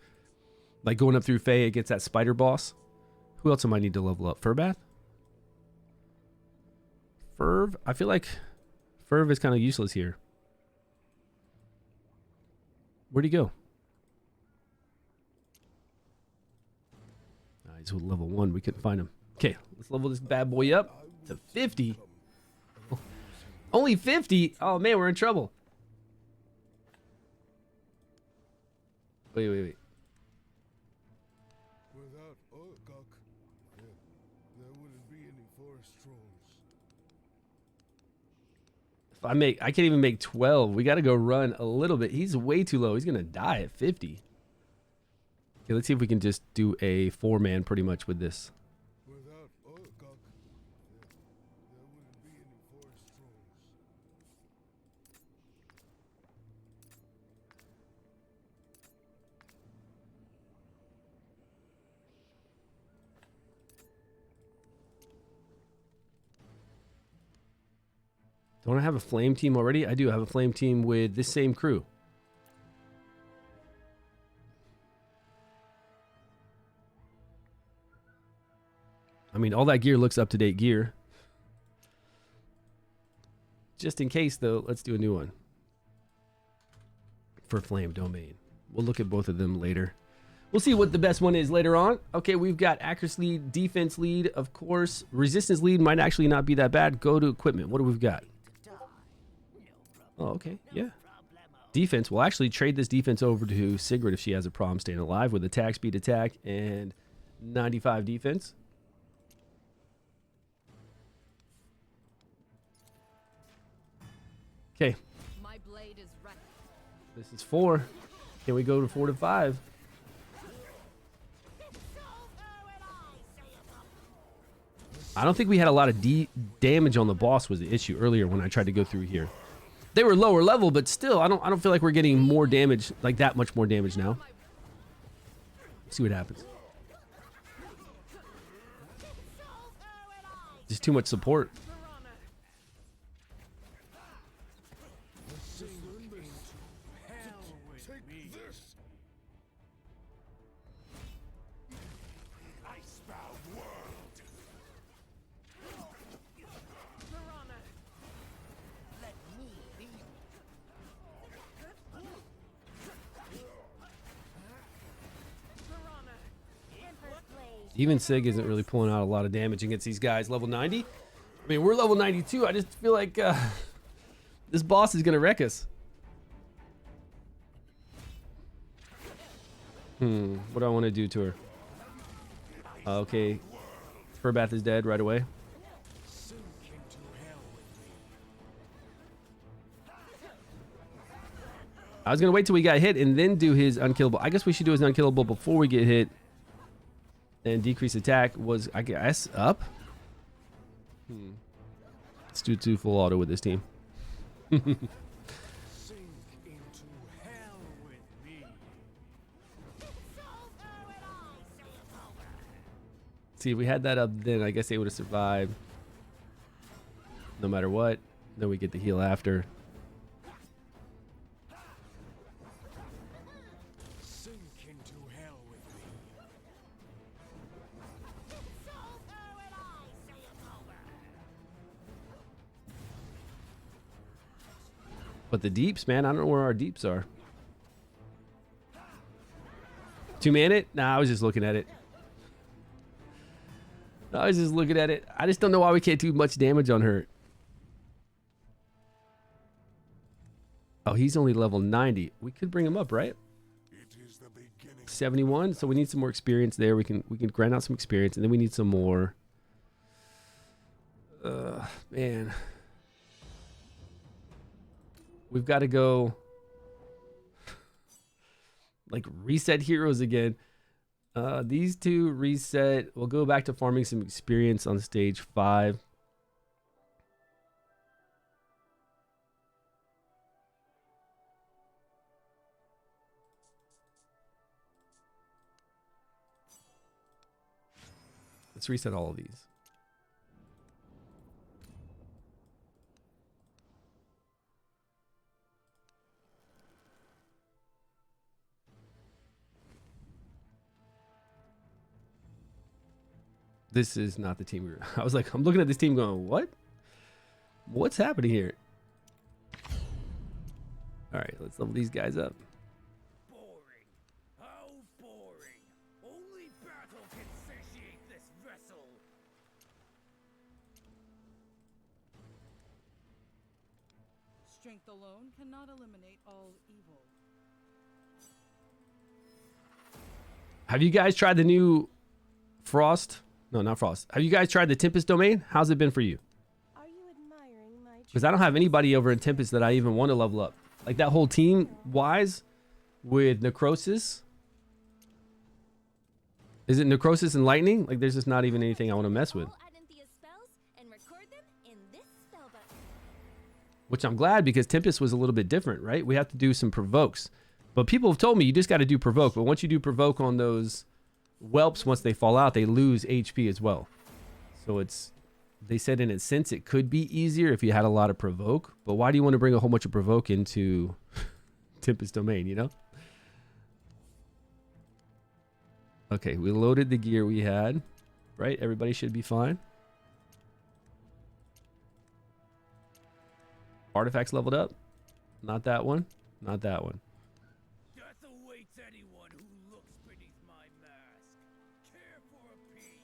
Like going up through Fae against that spider boss. Who else am I need to level up? Furbath? Ferv? I feel like Ferv is kind of useless here. Where'd he go? He's with level 1. We couldn't find him. Okay, let's level this bad boy up to 50. Oh, only 50? Oh man, we're in trouble. Wait. Without Orgok, there wouldn't be any forest trolls. If I can't even make 12. We got to go run a little bit. He's way too low. He's going to die at 50. Okay, let's see if we can just do a 4-man pretty much with this. Without Orgok, there wouldn't be any forest trolls. Don't I have a flame team already? I do have a flame team with this same crew. I mean, all that gear looks up-to-date gear. Just in case, though, let's do a new one. For Flame Domain. We'll look at both of them later. We'll see what the best one is later on. Okay, we've got accuracy lead, defense lead, of course. Resistance lead might actually not be that bad. Go to equipment. What do we got? Oh, okay. Yeah. Defense. We'll actually trade this defense over to Sigrid if she has a problem staying alive with attack, speed, attack, and 95 defense. Okay. My blade is ready. This is 4. Can we go to 4 to 5? I don't think we had a lot of damage on the boss was the issue earlier when I tried to go through here. They were lower level, but still, I don't feel like we're getting more damage, like that much more damage now. Let's see what happens. Just too much support. Take this! Icebound world! Let me be. Even Sig isn't really pulling out a lot of damage against these guys. Level 90. I mean, we're level 92. I just feel like this boss is going to wreck us. What do I want to do to her? Okay. Furbath is dead right away. I was going to wait till we got hit and then do his unkillable. I guess we should do his unkillable before we get hit. And decrease attack was, I guess, up. Let's do 2 full auto with this team. Sink into hell with me. See, if we had that up then, I guess they would have survived. No matter what. Then we get the heal after. Sink into hell with me. But the deeps, man, I don't know where our deeps are. 2-man it? Nah, I was just looking at it. I just don't know why we can't do much damage on her. Oh, he's only level 90. We could bring him up, right? It is the beginning. 71. So we need some more experience there. We can grind out some experience, and then we need some more Man. We've got to go like reset heroes again. These two reset. We'll go back to farming some experience on stage 5. Let's reset all of these. This is not the team we were. I was like, I'm looking at this team going, what? What's happening here? All right, let's level these guys up. Boring. How boring. Only battle can satiate this vessel. Strength alone cannot eliminate all evil. Have you guys tried the new Frost? No, not Frost. Have you guys tried the Tempest domain? How's it been for you? Are you admiring my Because I don't have anybody over in Tempest that I even want to level up. Like that whole team wise with Necrosis. Is it Necrosis and Lightning? Like there's just not even anything I want to mess with. Which I'm glad because Tempest was a little bit different, right? We have to do some provokes. But people have told me you just got to do provoke. But once you do provoke on those whelps, once they fall out, they lose HP as well. So it's, they said in a sense it could be easier if you had a lot of provoke. But why do you want to bring a whole bunch of provoke into Tempest domain, you know? Okay, we loaded the gear we had, right? Everybody should be fine. Artifacts leveled up. Not that one. Not that one. Death awaits anyone who looks beneath my mask. Care for a peek.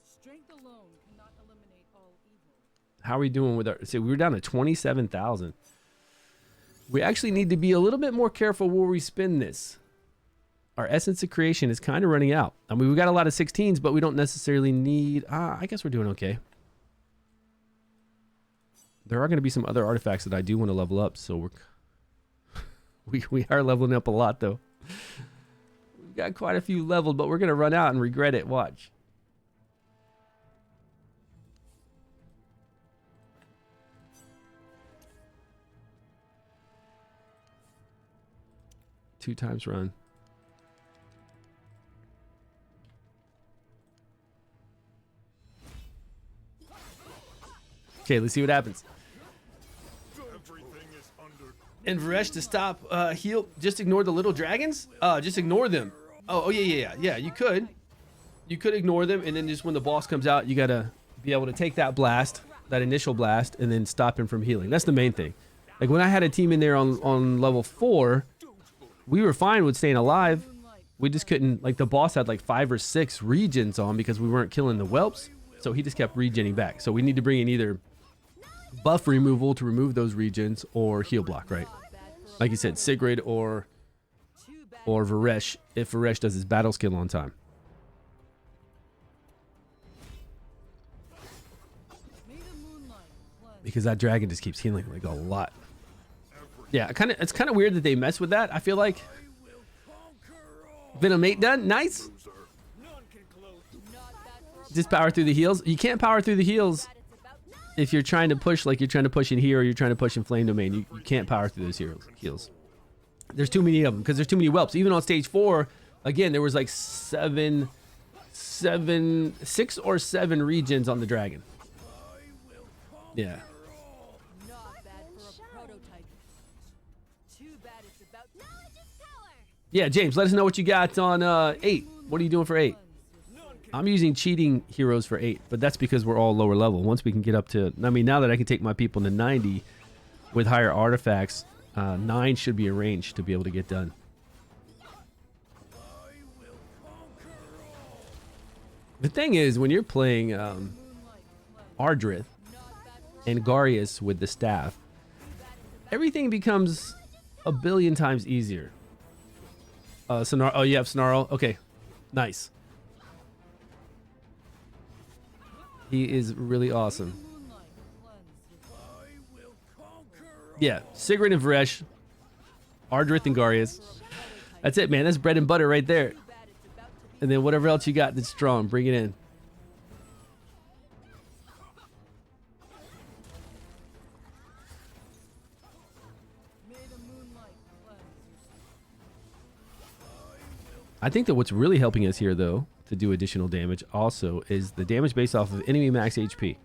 Strength alone cannot eliminate all evil. How are we doing with our... See, we were down to 27,000. We actually need to be a little bit more careful where we spend this. Our essence of creation is kind of running out. I mean, we've got a lot of 16s, but we don't necessarily need... I guess we're doing okay. There are going to be some other artifacts that I do want to level up, so we are leveling up a lot, though. We've got quite a few leveled, but we're going to run out and regret it. Watch. Two times run. Okay, let's see what happens. And Varesh to stop heal. Just ignore the little dragons? Just ignore them. Oh yeah. You could ignore them, and then just when the boss comes out, you gotta be able to take that blast, that initial blast, and then stop him from healing. That's the main thing. Like when I had a team in there on level 4, we were fine with staying alive. We just couldn't, like the boss had like 5 or 6 regions on because we weren't killing the whelps. So he just kept regenning back. So we need to bring in either buff removal to remove those regions or heal block, right? Like you said, Sigrid or Varesh, if Varesh does his battle skill on time. Because that dragon just keeps healing like a lot. Yeah, it's kind of weird that they mess with that. I feel like Venom 8 done. Nice. Just power through the heals. You can't power through the heals if you're trying to push, like you're trying to push in here or you're trying to push in flame domain. You can't power through those heals. There's too many of them because there's too many whelps. Even on stage 4, again, there was like 6 or 7 regions on the dragon. Yeah. Not bad for a prototype. Too bad it's about Yeah, James, let us know what you got on 8. What are you doing for 8? I'm using cheating heroes for 8, but that's because we're all lower level. Once we can get up to, I mean, now that I can take my people to 90 with higher artifacts, 9 should be a range to be able to get done. The thing is, when you're playing Ardrith and Garius with the staff, everything becomes a billion times easier. Oh, you have Snarl? Okay, nice. He is really awesome. Moonlight cleanse your I will conquer Yeah, Sigrid and Varesh, Ardrith and Garius. That's it, man. That's bread and butter right there. bad it's about to be And then whatever else you got that's strong, bring it in. may the moonlight cleanse your I think that what's really helping us here, though, to do additional damage also is the damage based off of enemy max HP.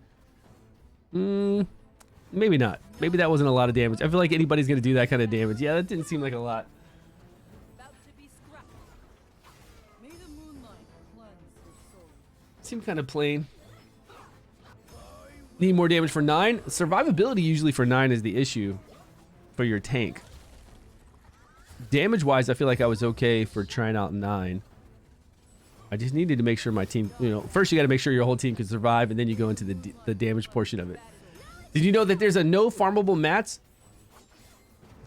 Maybe not. Maybe that wasn't a lot of damage. I feel like anybody's going to do that kind of damage. Yeah, that didn't seem like a lot. about to be scrapped. May the moonlight cleanse your soul. Seemed kind of plain. Need more damage for 9. Survivability usually for 9 is the issue for your tank. Damage-wise, I feel like I was okay for trying out 9. I just needed to make sure my team, you know, first you got to make sure your whole team can survive, and then you go into the damage portion of it. Did you know that there's a no farmable mats?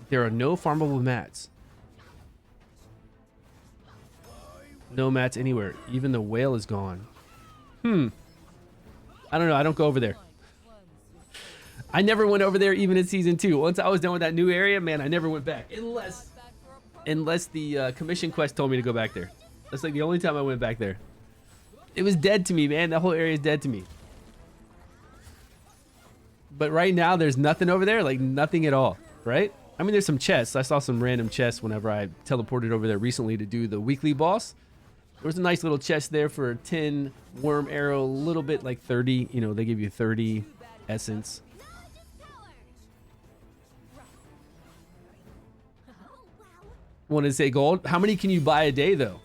There are no farmable mats. No mats anywhere. Even the whale is gone. I don't know. I don't go over there. I never went over there even in season 2. Once I was done with that new area, man, I never went back. Unless the commission quest told me to go back there. That's like the only time I went back there. It was dead to me, man. That whole area is dead to me. But right now, there's nothing over there. Like, nothing at all, right? I mean, there's some chests. I saw some random chests whenever I teleported over there recently to do the weekly boss. There was a nice little chest there for 10 worm arrow, a little bit like 30. You know, they give you 30 essence. Want to say gold? How many can you buy a day, though?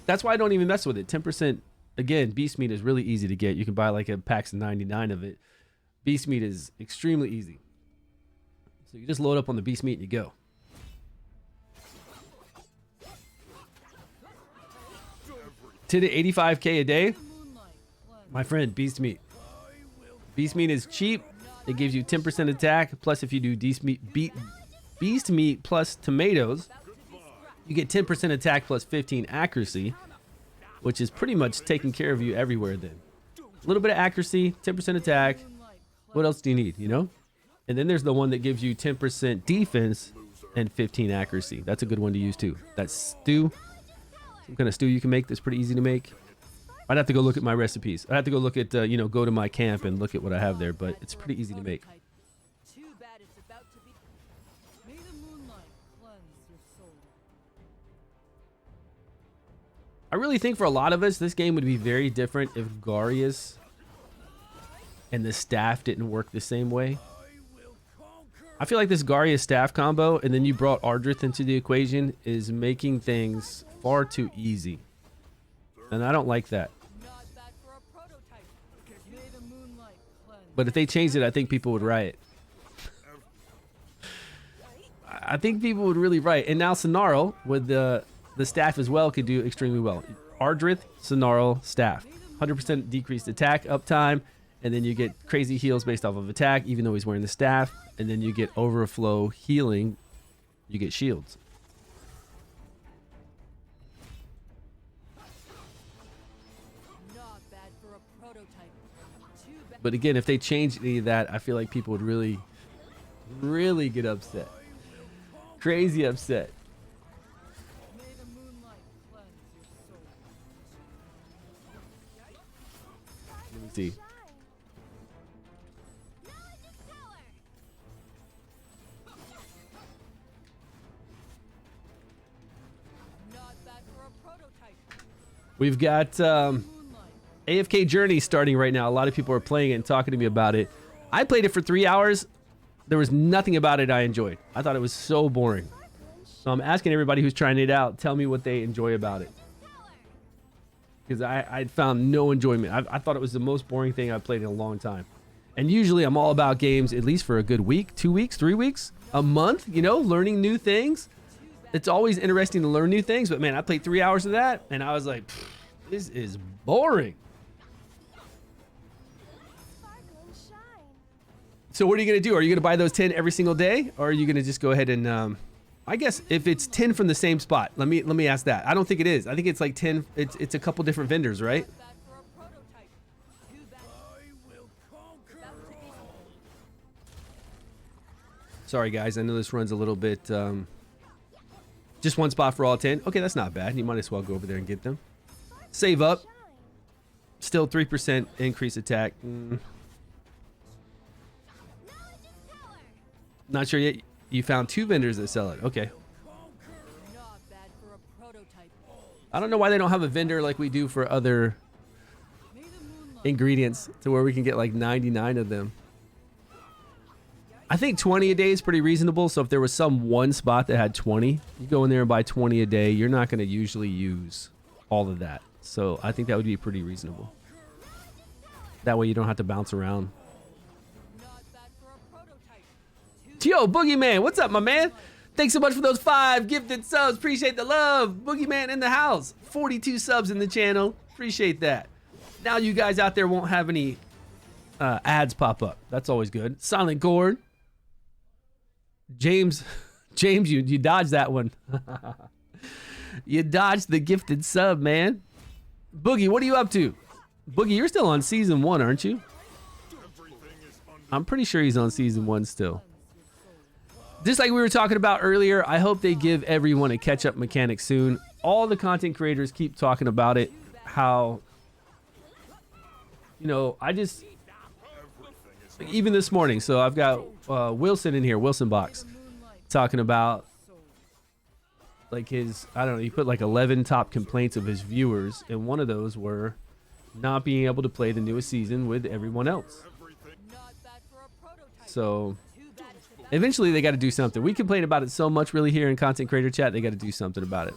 That's why I don't even mess with it. 10%, again, beast meat is really easy to get. You can buy like a packs of 99 of it. Beast meat is extremely easy. So you just load up on the beast meat and you go. To the 85k a day, my friend, beast meat. Beast meat is cheap. It gives you 10% attack. Plus, if you do beast meat plus tomatoes, you get 10% attack plus 15 accuracy, which is pretty much taking care of you everywhere then. A little bit of accuracy, 10% attack. What else do you need, you know? And then there's the one that gives you 10% defense and 15 accuracy. That's a good one to use too. That's stew. Some kind of stew you can make that's pretty easy to make. I'd have to go look at my recipes. I'd have to go look at, you know, go to my camp and look at what I have there, but it's pretty easy to make. Too bad it's about to be. May the moonlight cleanse your soul. I really think for a lot of us, this game would be very different if Garius and the staff didn't work the same way. I feel like this Garius staff combo, and then you brought Ardrith into the equation, is making things far too easy. And I don't like that. Not bad for a prototype. May the moonlight cleanse. But if they changed it, I think people would riot. I think people would really riot. And now Sonaro, with the staff as well, could do extremely well. Ardrith, Sonaro, staff. 100% decreased attack uptime. And then you get crazy heals based off of attack, even though he's wearing the staff. And then you get overflow healing. You get shields. Not bad for a prototype. Too bad. But again, if they changed any of that, I feel like people would really, really get upset. Crazy upset. May the moonlight cleanse your soul. Let me see. Not bad for a prototype. We've got Moonlight. AFK Journey starting right now. A lot of people are playing it and talking to me about it. I played it for 3 hours. There was nothing about it I enjoyed. I thought it was so boring. So I'm asking everybody who's trying it out, tell me what they enjoy about it. Because I found no enjoyment. I thought it was the most boring thing I've played in a long time. And usually I'm all about games at least for a good week, 2 weeks, 3 weeks, a month, you know, learning new things. It's always interesting to learn new things. But man, I played 3 hours of that and I was like, this is boring. Sparkle and shine. So what are you going to do? Are you going to buy those 10 every single day? Or are you going to just go ahead and, I guess if it's 10 from the same spot, let me ask that. I don't think it is. I think it's like 10. It's a couple different vendors, right? Bad for a prototype. Too bad Sorry, guys. I know this runs a little bit. Just one spot for all 10. Okay, that's not bad. You might as well go over there and get them. Save up. Still 3% increase attack. Not sure yet. You found 2 vendors that sell it. Okay. Not bad for a prototype. I don't know why they don't have a vendor like we do for other ingredients to where we can get like 99 of them. I think 20 a day is pretty reasonable. So if there was some one spot that had 20, you go in there and buy 20 a day. You're not going to usually use all of that. So I think that would be pretty reasonable. That way you don't have to bounce around. Not bad for a prototype. Yo, Boogeyman, what's up, my man? Thanks so much for those 5 gifted subs. Appreciate the love. Boogeyman in the house. 42 subs in the channel. Appreciate that. Now you guys out there won't have any ads pop up. That's always good. Silent Gourd. James, you dodged that one. You dodged the gifted sub, man. Boogie, what are you up to? Boogie, you're still on season 1, aren't you? I'm pretty sure he's on season 1 still. Just like we were talking about earlier, I hope they give everyone a catch-up mechanic soon. All the content creators keep talking about it. How, you know, even this morning. So I've got Wilson in here, Wilson Box, talking about like his, I don't know, he put like 11 top complaints of his viewers, and one of those were not being able to play the newest season with everyone else. So eventually they got to do something. We complain about it so much really here in content creator chat, they got to do something about it.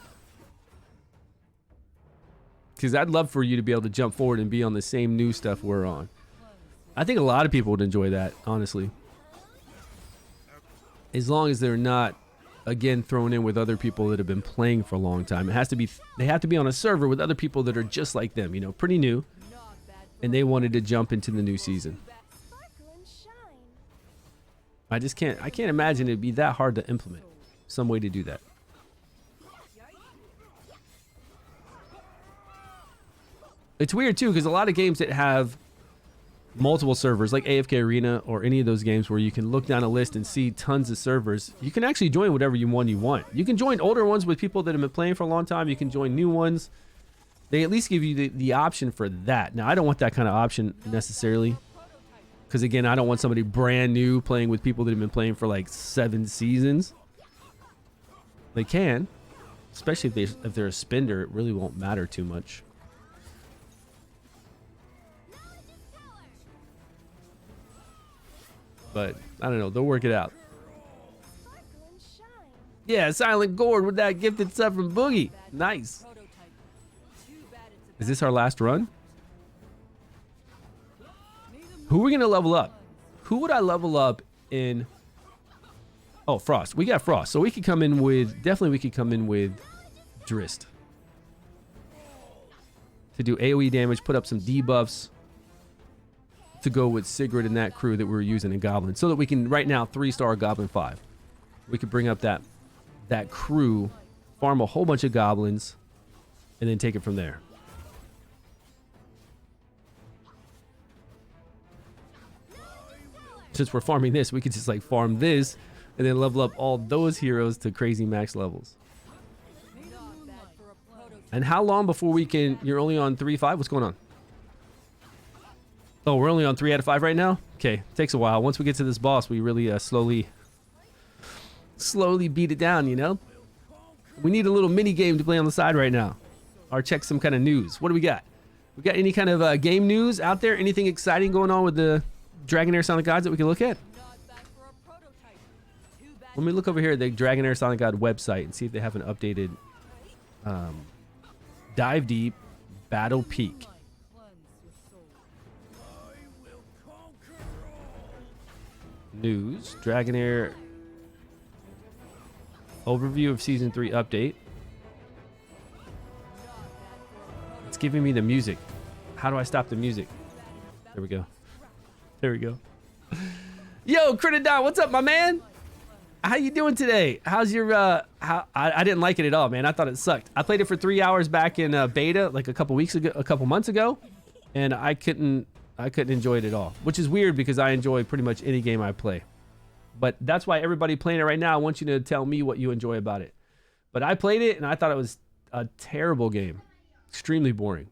Because I'd love for you to be able to jump forward and be on the same new stuff we're on. I think a lot of people would enjoy that, honestly. As long as they're not, again, thrown in with other people that have been playing for a long time. It has to be, they have to be on a server with other people that are just like them, you know, pretty new. And they wanted to jump into the new season. I can't imagine it'd be that hard to implement some way to do that. It's weird too, because a lot of games that have multiple servers like AFK Arena or any of those games where you can look down a list and see tons of servers, you can actually join whatever one you want. You can join older ones with people that have been playing for a long time. You can join new ones. They at least give you the option for that. Now, I don't want that kind of option necessarily, because again, I don't want somebody brand new playing with people that have been playing for like 7 seasons. They can, especially if they're a spender. It really won't matter too much. But I don't know, they'll work it out. Yeah, Silent Gourd with that gifted sub from Boogie. Nice. Is this our last run? Who are we gonna level up? Who would I level up in? Oh, Frost. We got Frost, so we could come in with, definitely we could come in with Drist to do AoE damage, put up some debuffs to go with Sigrid and that crew that we were using in Goblin, so that we can right now 3-star Goblin 5. We could bring up that crew, farm a whole bunch of goblins, and then take it from there. Since we're farming this, we could just like farm this and then level up all those heroes to crazy max levels. And how long before we can, you're only on 3-5? What's going on? Oh, we're only on 3 out of 5 right now? Okay, takes a while. Once we get to this boss, we really slowly beat it down, you know? We need a little mini game to play on the side right now. Or check some kind of news. What do we got? We got any kind of game news out there? Anything exciting going on with the Dragonheir Sonic Gods that we can look at? Let me look over here at the Dragonheir Sonic God website and see if they have an updated Dive Deep Battle Peak. News, Dragonheir overview of season 3 update. It's giving me the music. How do I stop the music? There we go. There we go. Yo, Critidon, what's up, my man? How you doing today? How's your I didn't like it at all, man. I thought it sucked. I played it for 3 hours back in beta like a couple months ago, and I couldn't enjoy it at all, which is weird because I enjoy pretty much any game I play. But that's why everybody playing it right now, I want you to tell me what you enjoy about it. But I played it and I thought it was a terrible game. Extremely boring.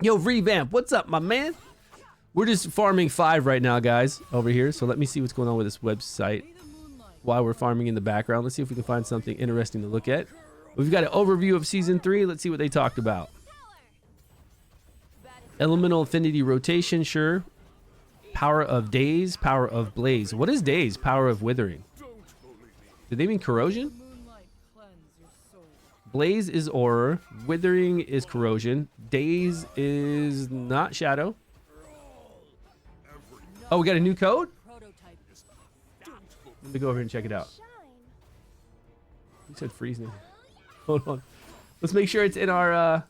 Yo, Revamp, what's up, my man? We're just farming 5 right now, guys, over here. So let me see what's going on with this website while we're farming in the background. Let's see if we can find something interesting to look at. We've got an overview of Season 3. Let's see what they talked about. Elemental affinity rotation, sure. Power of days, power of blaze. What is days? Power of withering. Did they mean corrosion? Blaze is aura. Withering is corrosion. Days is not shadow. Oh, we got a new code? Let me go over here and check it out. You said freeze now. Hold on. Let's make sure it's in our...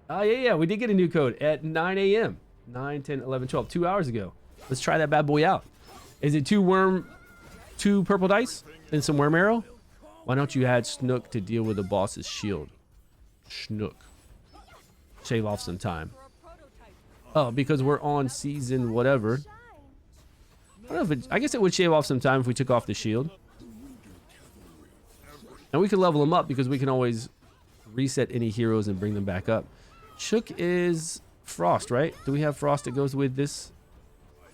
Oh, yeah, we did get a new code at 9 a.m. 9, 10, 11, 12. 2 hours ago. Let's try that bad boy out. Is it 2 purple dice and some worm arrow? Why don't you add Snook to deal with the boss's shield? Snook. Shave off some time. Oh, because we're on season whatever. I don't know if I guess it would shave off some time if we took off the shield. And we can level them up because we can always reset any heroes and bring them back up. Shook is frost, right? Do we have frost that goes with this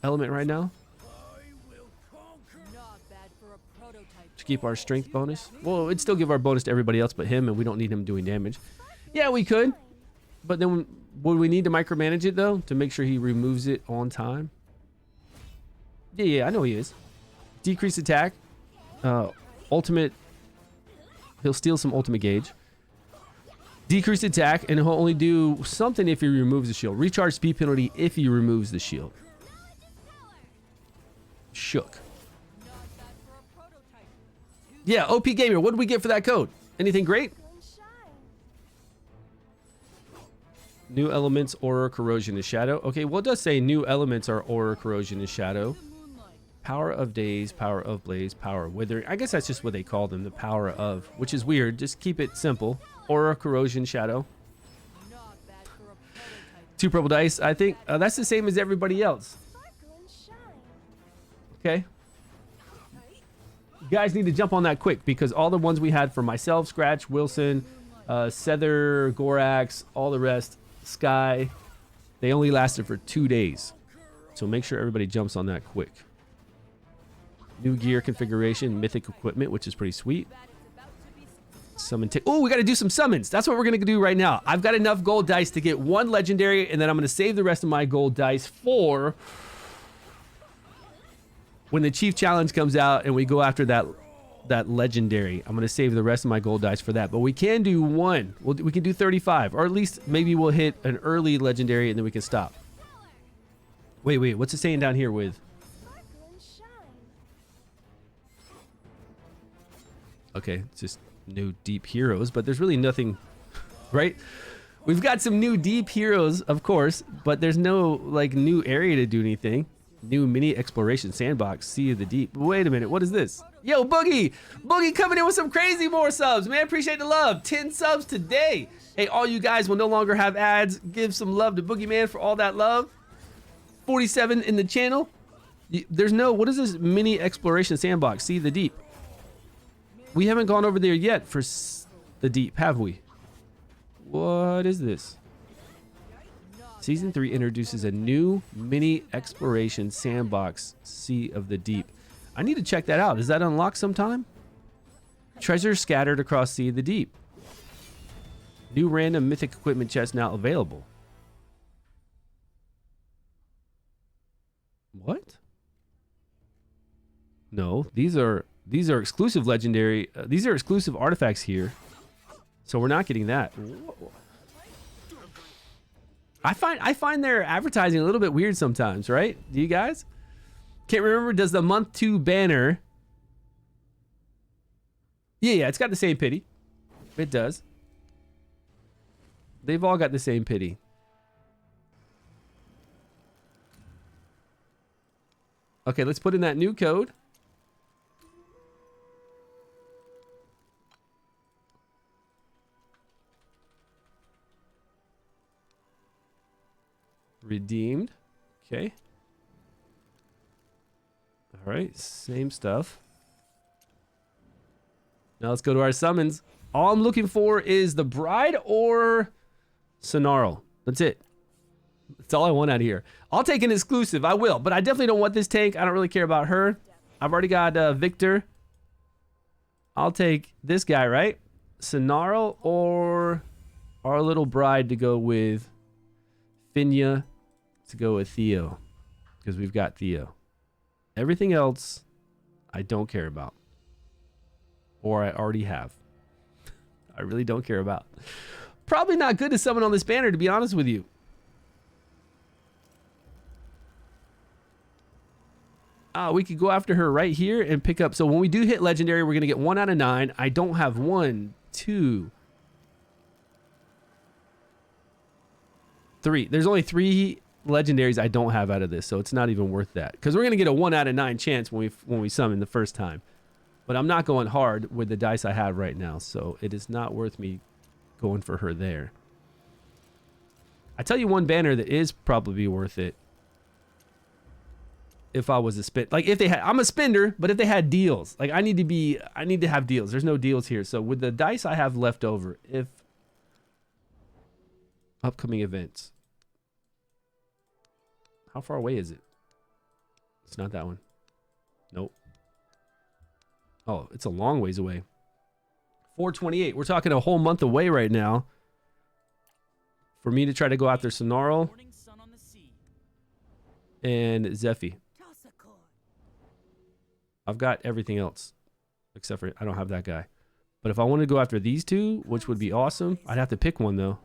element right now? To keep our strength bonus? Well, it'd still give our bonus to everybody else but him, and we don't need him doing damage. Yeah, we could. But then would we need to micromanage it, though, to make sure he removes it on time? Yeah, I know he is. Decrease attack. Ultimate. He'll steal some ultimate gauge. Decrease attack, and he'll only do something if he removes the shield. Recharge speed penalty if he removes the shield. Shook. Yeah, OP Gamer, what did we get for that code? Anything great? New elements, aura, corrosion, and shadow. Okay, well, it does say new elements are aura, corrosion, and shadow. Power of days, power of blaze, power of withering. I guess that's just what they call them, the power of, which is weird. Just keep it simple. Aura, corrosion, shadow. 2 purple dice. I think that's the same as everybody else. Okay. You guys need to jump on that quick because all the ones we had for myself, Scratch, Wilson, Sether, Gorax, all the rest, Sky, they only lasted for 2 days. So make sure everybody jumps on that quick. New gear configuration, mythic equipment, which is pretty sweet. Summon. Oh, we got to do some summons. That's what we're going to do right now. I've got enough gold dice to get 1 legendary, and then I'm going to save the rest of my gold dice for when the Chief Challenge comes out and we go after that legendary. I'm going to save the rest of my gold dice for that. But we can do 1. We can do 35, or at least maybe we'll hit an early legendary and then we can stop. Wait. What's it saying down here with? Okay, it's just new deep heroes, but there's really nothing, right? We've got some new deep heroes, of course, but there's no like new area to do anything. New mini exploration sandbox, Sea of the Deep. Wait a minute, what is this? Yo, Boogie coming in with some crazy more subs, man. Appreciate the love. 10 subs today. Hey, all you guys will no longer have ads. Give some love to Boogie Man for all that love. 47 in the channel. There's no, what is this mini exploration sandbox, Sea of the Deep? We haven't gone over there yet for the deep, have we? What is this? Season 3 introduces a new mini exploration sandbox, Sea of the Deep. I need to check that out. Does that unlock sometime? Treasure scattered across Sea of the Deep. New random mythic equipment chest now available. What? No, these are exclusive legendary. These are exclusive artifacts here. So we're not getting that. I find their advertising a little bit weird sometimes, right? Do you guys? Can't remember. Does the month 2 banner? Yeah, it's got the same pity. It does. They've all got the same pity. Okay, let's put in that new code. Redeemed. Okay. All right, same stuff. Now let's go to our summons. All I'm looking for is the Bride or Sonarl. That's it. That's all I want out of here. I'll take an exclusive. I will, but I definitely don't want this tank. I don't really care about her. I've already got Victor. I'll take this guy, right? Sonarl or our little Bride to go with Finya to go with Theo, because we've got Theo. Everything else I don't care about, or I already have. I really don't care about. Probably not good to summon on this banner, to be honest with you. We could go after her right here and pick up. So when we do hit legendary, we're going to get 1 out of 9. I don't have 1, 2, 3. There's only 3 legendaries I don't have out of this, so it's not even worth that. Because we're going to get a 1 out of 9 chance when we summon the first time. But I'm not going hard with the dice I have right now, so it is not worth me going for her there. I tell you one banner that is probably worth it. If I was a spin, like if they had, I'm a spender, but if they had deals, like I need to have deals. There's no deals here. So with the dice I have left over, if upcoming events, how far away is it? It's not that one. Nope. Oh, it's a long ways away. 428. We're talking a whole month away right now. For me to try to go after Sonarl and Zephy. I've got everything else except for I don't have that guy. But if I want to go after these two, which would be awesome, I'd have to pick one though.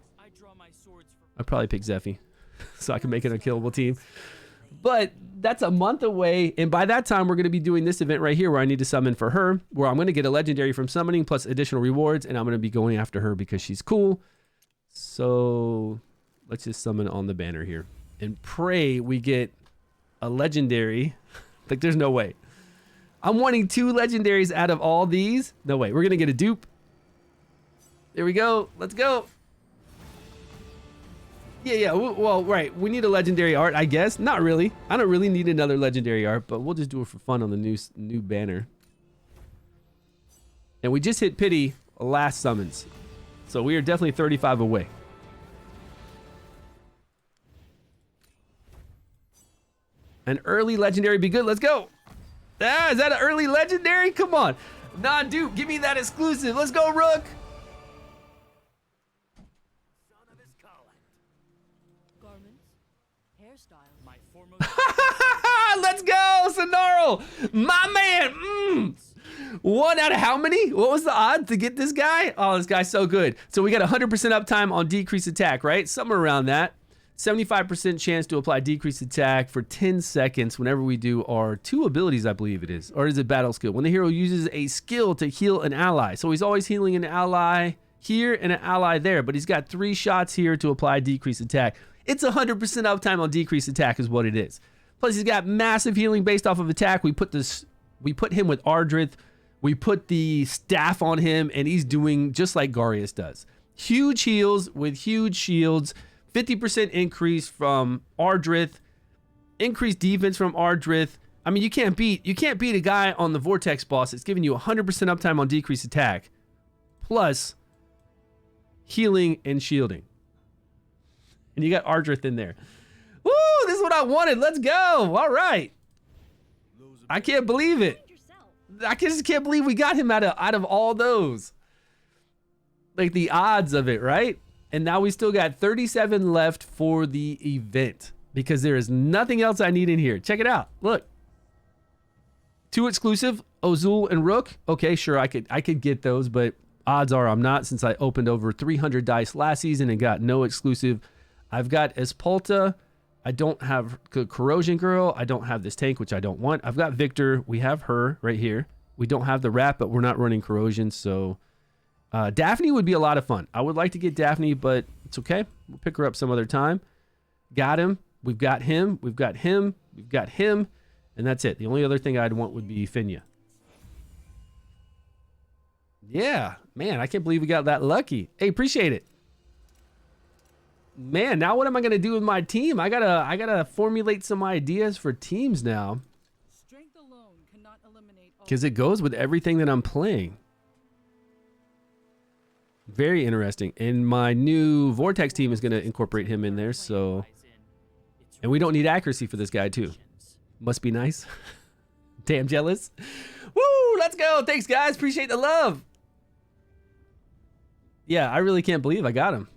I'd probably pick Zephy so I can make it a killable team. But that's a month away, and by that time we're going to be doing this event right here where I need to summon for her, where I'm going to get a legendary from summoning plus additional rewards, and I'm going to be going after her because she's cool. So let's just summon on the banner here and pray we get a legendary. Like there's no way. I'm wanting 2 legendaries out of all these. No way. We're going to get a dupe. There we go. Let's go. Yeah. Well, right. We need a legendary art, I guess. Not really. I don't really need another legendary art, but we'll just do it for fun on the new banner. And we just hit pity last summons. So we are definitely 35 away. An early legendary be good. Let's go. Ah, is that an early legendary? Come on. Non-dupe, give me that exclusive. Let's go, Rook. Garments, hairstyles. My foremost Let's go, Sonarl. My man. 1 out of how many? What was the odds to get this guy? Oh, this guy's so good. So we got 100% uptime on decreased attack, right? Somewhere around that. 75% chance to apply decreased attack for 10 seconds whenever we do our 2 abilities, I believe it is. Or is it battle skill? When the hero uses a skill to heal an ally. So he's always healing an ally here and an ally there. But he's got 3 shots here to apply decreased attack. It's 100% uptime on decreased attack is what it is. Plus he's got massive healing based off of attack. We put him with Ardrith. We put the staff on him and he's doing just like Garius does. Huge heals with huge shields. 50% increase from Ardrith, increased defense from Ardrith. I mean, you can't beat a guy on the Vortex boss that's giving you 100% uptime on decreased attack, plus healing and shielding. And you got Ardrith in there. Woo! This is what I wanted. Let's go. All right. I can't believe it. I just can't believe we got him out of all those. Like the odds of it, right? And now we still got 37 left for the event because there is nothing else I need in here. Check it out. Look. 2 exclusive, Ozul and Rook. Okay, sure, I could get those, but odds are I'm not since I opened over 300 dice last season and got no exclusive. I've got Espolta. I don't have Corrosion Girl. I don't have this tank, which I don't want. I've got Victor. We have her right here. We don't have the Rat, but we're not running Corrosion, so... Daphne would be a lot of fun. I would like to get Daphne, but it's okay. We'll pick her up some other time. Got him. We've got him. We've got him. We've got him. And that's it. The only other thing I'd want would be Finya. Yeah. Man, I can't believe we got that lucky. Hey, appreciate it. Man, now what am I going to do with my team? I gotta formulate some ideas for teams now. Strength alone alone cannot eliminate all. Because it goes with everything that I'm playing. Very interesting. And my new Vortex team is going to incorporate him in there. So, and we don't need accuracy for this guy too. Must be nice. Damn jealous. Woo! Let's go. Thanks, guys. Appreciate the love. Yeah, I really can't believe I got him.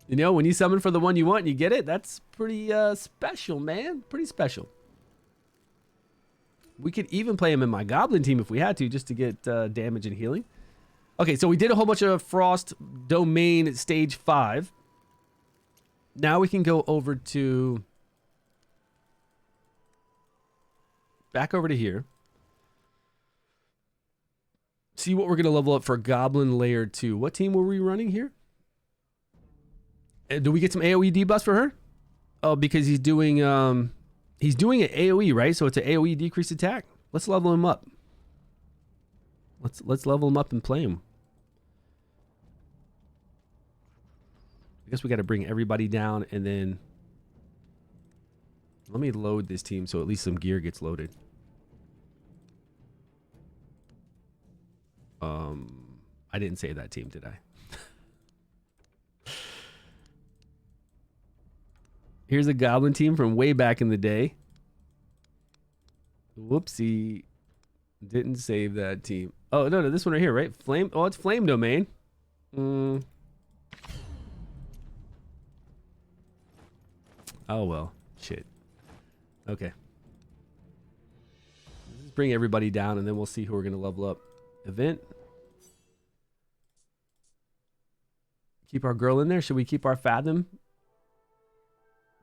You know, when you summon for the one you want and you get it, that's pretty special, man. Pretty special. We could even play him in my Goblin team if we had to, just to get damage and healing. Okay, so we did a whole bunch of Frost Domain Stage 5. Now we can go over to... back over to here. See what we're going to level up for Goblin Layer 2. What team were we running here? Do we get some AoE debuffs for her? Oh, because he's doing an AoE, right? So it's an AoE decreased attack. Let's level him up. Let's level him up and play him. I guess we got to bring everybody down and then let me load this team so at least some gear gets loaded. I didn't save that team, did I? Here's a Goblin team from way back in the day. Whoopsie. Didn't save that team. Oh, no, this one right here, right? Flame. Oh, it's Flame Domain. Oh, well. Shit. Okay. Let's bring everybody down, and then we'll see who we're going to level up. Event. Keep our girl in there. Should we keep our Fathom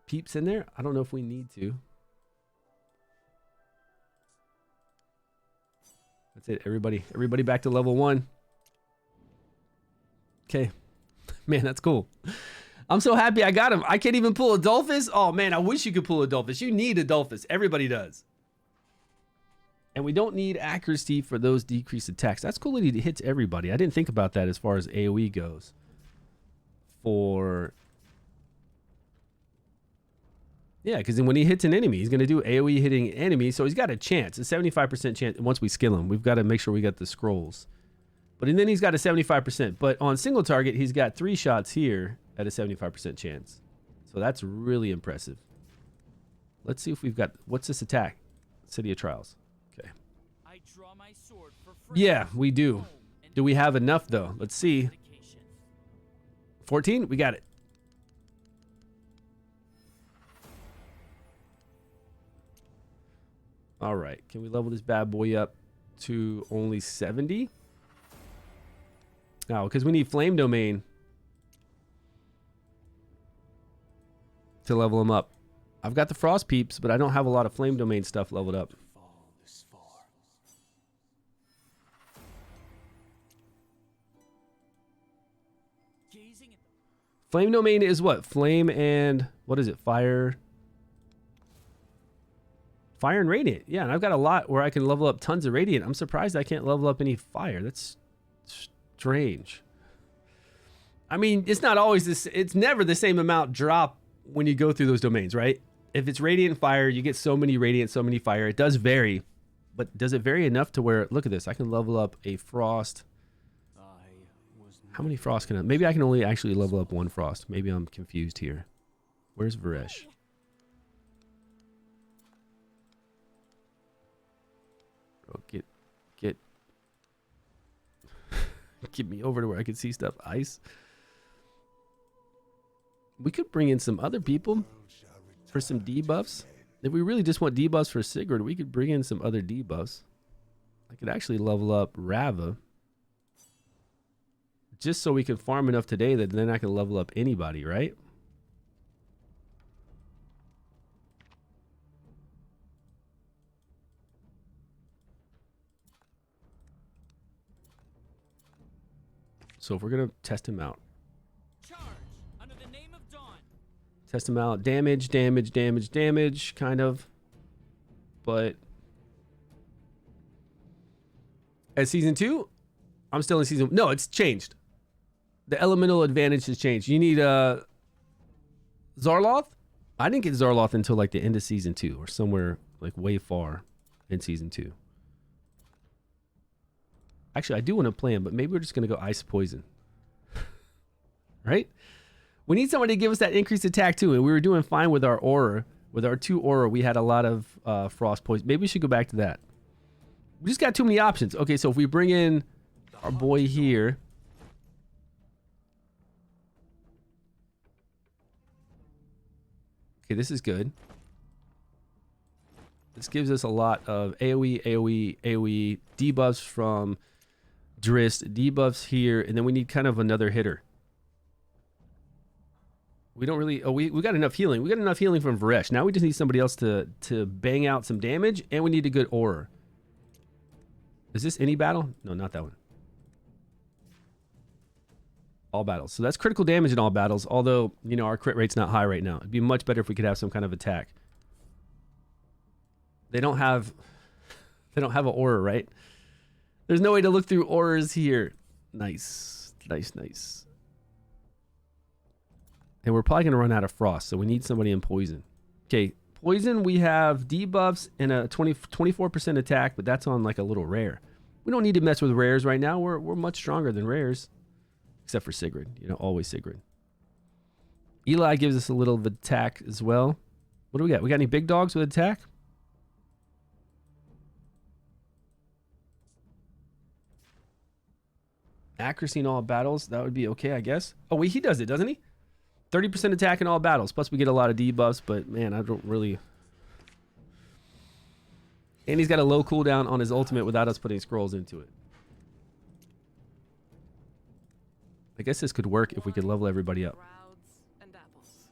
peeps in there? I don't know if we need to. That's it. Everybody back to level 1. Okay. Man, that's cool. I'm so happy I got him. I can't even pull Adolphus. Oh, man, I wish you could pull Adolphus. You need Adolphus. Everybody does. And we don't need accuracy for those decreased attacks. That's cool that he hits everybody. I didn't think about that as far as AoE goes. Yeah, because when he hits an enemy, he's going to do AoE hitting enemies. So he's got a chance, a 75% chance. Once we skill him, we've got to make sure we got the scrolls. But and then he's got a 75%. But on single target, he's got 3 shots here at a 75% chance. So that's really impressive. Let's see if we've got... What's this attack? City of Trials. Okay. I draw my sword for Yeah, we do. Do we have enough, though? Let's see. 14? We got it. All right. Can we level this bad boy up to only 70? Oh, because we need Flame Domain to level him up. I've got the Frost Peeps, but I don't have a lot of Flame Domain stuff leveled up. Flame Domain is what? Flame and... What is it? Fire... Fire and Radiant. Yeah, and I've got a lot where I can level up tons of Radiant. I'm surprised I can't level up any Fire. That's strange. I mean, it's not always this... It's never the same amount drop when you go through those domains, right? If it's Radiant and Fire, you get so many Radiant, so many Fire. It does vary. But does it vary enough to where... Look at this. I can level up a Frost... How many Frost can I... Maybe I can only actually level up 1 Frost. Maybe I'm confused here. Where's Varesh? Oh, get me over to where I can see stuff. Ice. We could bring in some other people for some debuffs. If we really just want debuffs for Sigurd, we could bring in some other debuffs. I could actually level up Rava. Just so we can farm enough today that then I can level up anybody, right? So if we're going to test him out. Charge under the name of Dawn. Test him out. Damage, kind of. But at season 2, I'm still in season... No, it's changed. The elemental advantage has changed. You need Zarloth? I didn't get Zarloth until like the end of season 2 or somewhere like way far in season 2. Actually, I do want to play him, but maybe we're just going to go ice poison. Right? We need somebody to give us that increased attack too. And we were doing fine with our aura. With our 2 aura, we had a lot of frost poison. Maybe we should go back to that. We just got too many options. Okay, so if we bring in our boy here. Okay, this is good. This gives us a lot of AoE, AoE, AoE, debuffs from Drist, debuffs here, and then we need kind of another hitter. We don't really... Oh, we got enough healing. We got enough healing from Varesh. Now we just need somebody else to bang out some damage, and we need a good aura. Is this any battle? No, not that one. All battles. So that's critical damage in all battles, although, you know, our crit rate's not high right now. It'd be much better if we could have some kind of attack. They don't have an aura, right? There's no way to look through auras here. Nice. Nice, nice. And we're probably going to run out of frost, so we need somebody in poison. Okay, poison, we have debuffs and a 24% attack, but that's on like a little rare. We don't need to mess with rares right now. We're much stronger than rares. Except for Sigrid. You know, always Sigrid. Eli gives us a little of attack as well. What do we got? We got any big dogs with attack? Accuracy in all battles. That would be okay, I guess. Oh, wait, he does it, doesn't he? 30% attack in all battles. Plus, we get a lot of debuffs, but man, I don't really... And he's got a low cooldown on his ultimate without us putting scrolls into it. I guess this could work if we could level everybody up. Crowds and apples.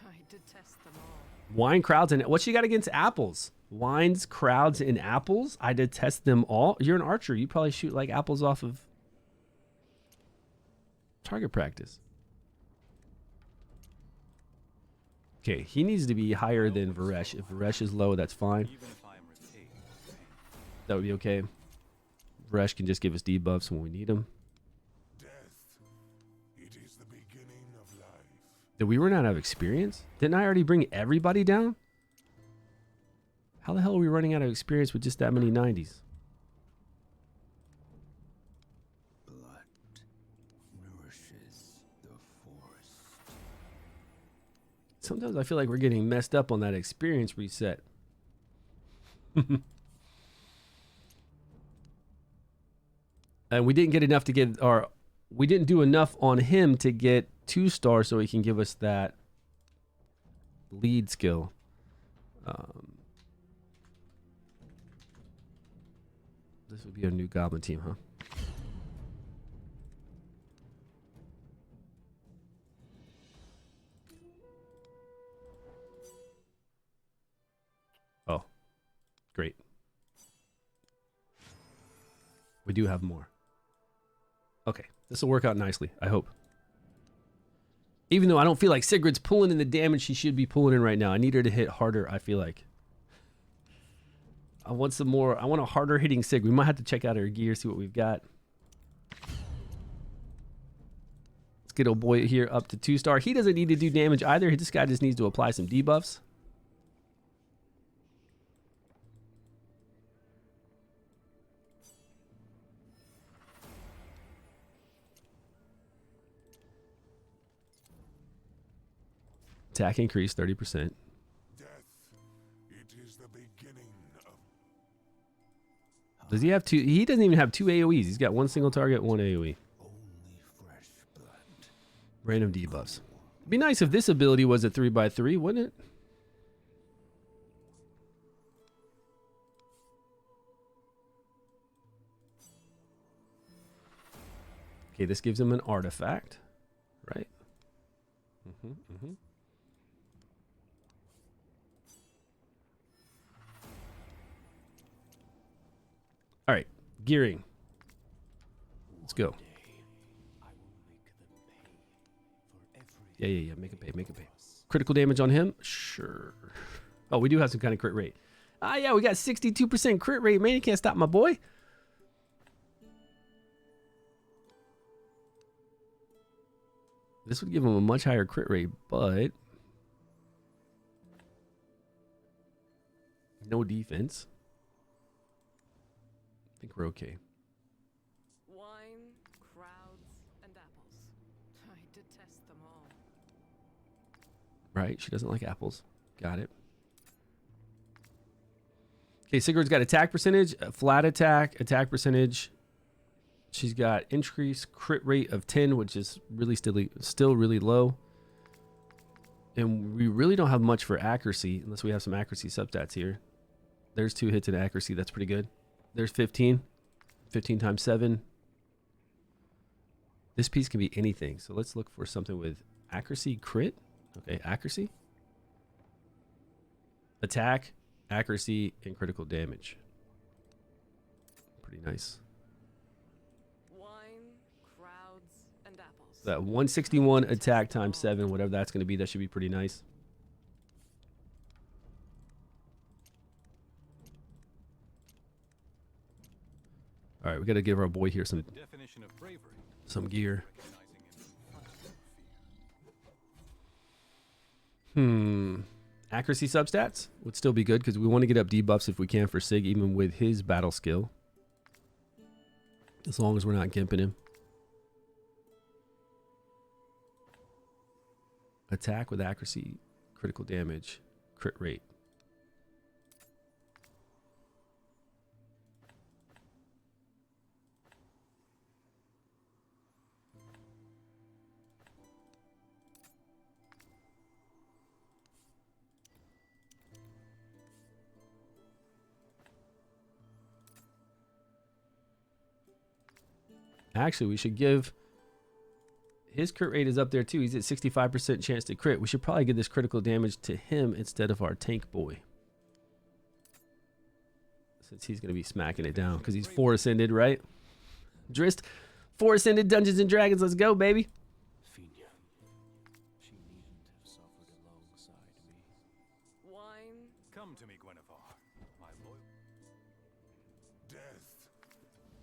I detest them all. Wine, crowds, and... What you got against apples? Wines, crowds, and apples? I detest them all. You're an archer. You probably shoot like apples off of target practice. Okay, he needs to be higher than Varesh. If Varesh is low, that's fine. That would be okay. Varesh can just give us debuffs when we need them. Did we run out of experience? Didn't I already bring everybody down? How the hell are we running out of experience with just that many 90s? Blood nourishes the forest. Sometimes I feel like we're getting messed up on that experience reset. And we didn't get enough to get our... We didn't do enough on him to get 2-star so he can give us that lead skill. This would be a new goblin team, huh? Oh, great. We do have more. Okay, this will work out nicely, I hope. Even though I don't feel like Sigrid's pulling in the damage she should be pulling in right now. I need her to hit harder, I feel like. I want some more. I want a harder hitting Sig. We might have to check out her gear, see what we've got. Let's get old boy here up to 2-star. He doesn't need to do damage either. This guy just needs to apply some debuffs. Attack increase 30%. Death, it is the beginning of... Does he have 2? He doesn't even have 2 AoEs. He's got 1 single target, 1 AoE. Only fresh blood. Random debuffs. It'd be nice if this ability was a 3x3, wouldn't it? Okay, this gives him an artifact, right? All right, gearing. Let's go. Yeah. Make it pay. Critical damage on him? Sure. Oh, we do have some kind of crit rate. Ah, yeah, we got 62% crit rate. Man, you can't stop my boy. This would give him a much higher crit rate, but no defense. think we're okay. Wine, crowds, and apples. I detest them all. Right, she doesn't like apples. Got it. Okay, Sigurd's got attack percentage, a flat attack percentage. She's got increased crit rate of 10, which is really still really low. And we really don't have much for accuracy unless we have some accuracy substats here. There's 2 hits in accuracy. That's pretty good. There's 15. 15 times 7. This piece can be anything. So let's look for something with accuracy, crit. Okay, accuracy. Attack, accuracy, and critical damage. Pretty nice. Wine, crowds, and apples. That 161 attack times 7, whatever that's going to be, that should be pretty nice. All right, we got to give our boy here some gear. Accuracy substats would still be good because we want to get up debuffs if we can for Sig, even with his battle skill. As long as we're not gimping him. Attack with accuracy, critical damage, crit rate. Actually, we should give... His crit rate is up there too. He's at 65% chance to crit. We should probably give this critical damage to him instead of our tank boy. Since he's going to be smacking it down because he's 4 ascended, right? Drist, 4 ascended Dungeons and Dragons. Let's go, baby. Fina. She needn't have suffered alongside me. Wine. Come to me, Guinevere, my loyal. Death.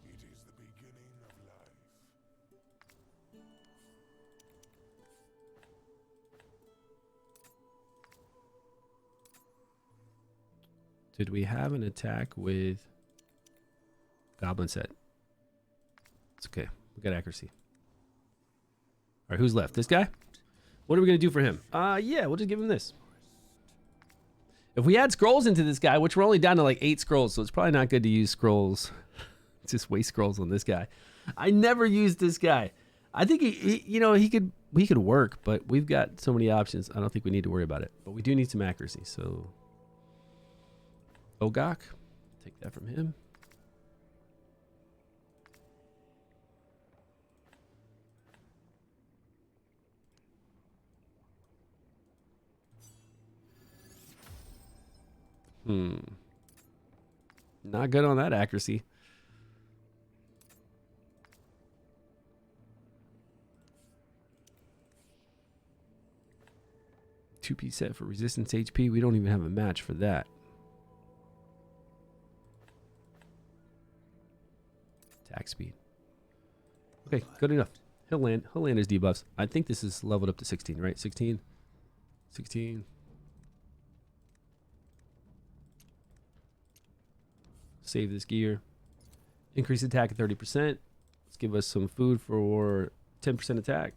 It is the beginning of life. Did we have an attack with Goblin set? It's okay. We got accuracy. All right, who's left? This guy? What are we going to do for him? Yeah, we'll just give him this. If we add scrolls into this guy, which we're only down to like 8 scrolls, so it's probably not good to use scrolls. Just waste scrolls on this guy. I never used this guy. I think he could work, but we've got so many options. I don't think we need to worry about it. But we do need some accuracy, so... Ogok, take that from him. Not good on that accuracy. Two-piece set for resistance HP. We don't even have a match for that. Attack speed. Okay, good enough. He'll land his debuffs. I think this is leveled up to 16, right? 16. 16. Save this gear. Increase attack at 30%. Let's give us some food for 10% attack.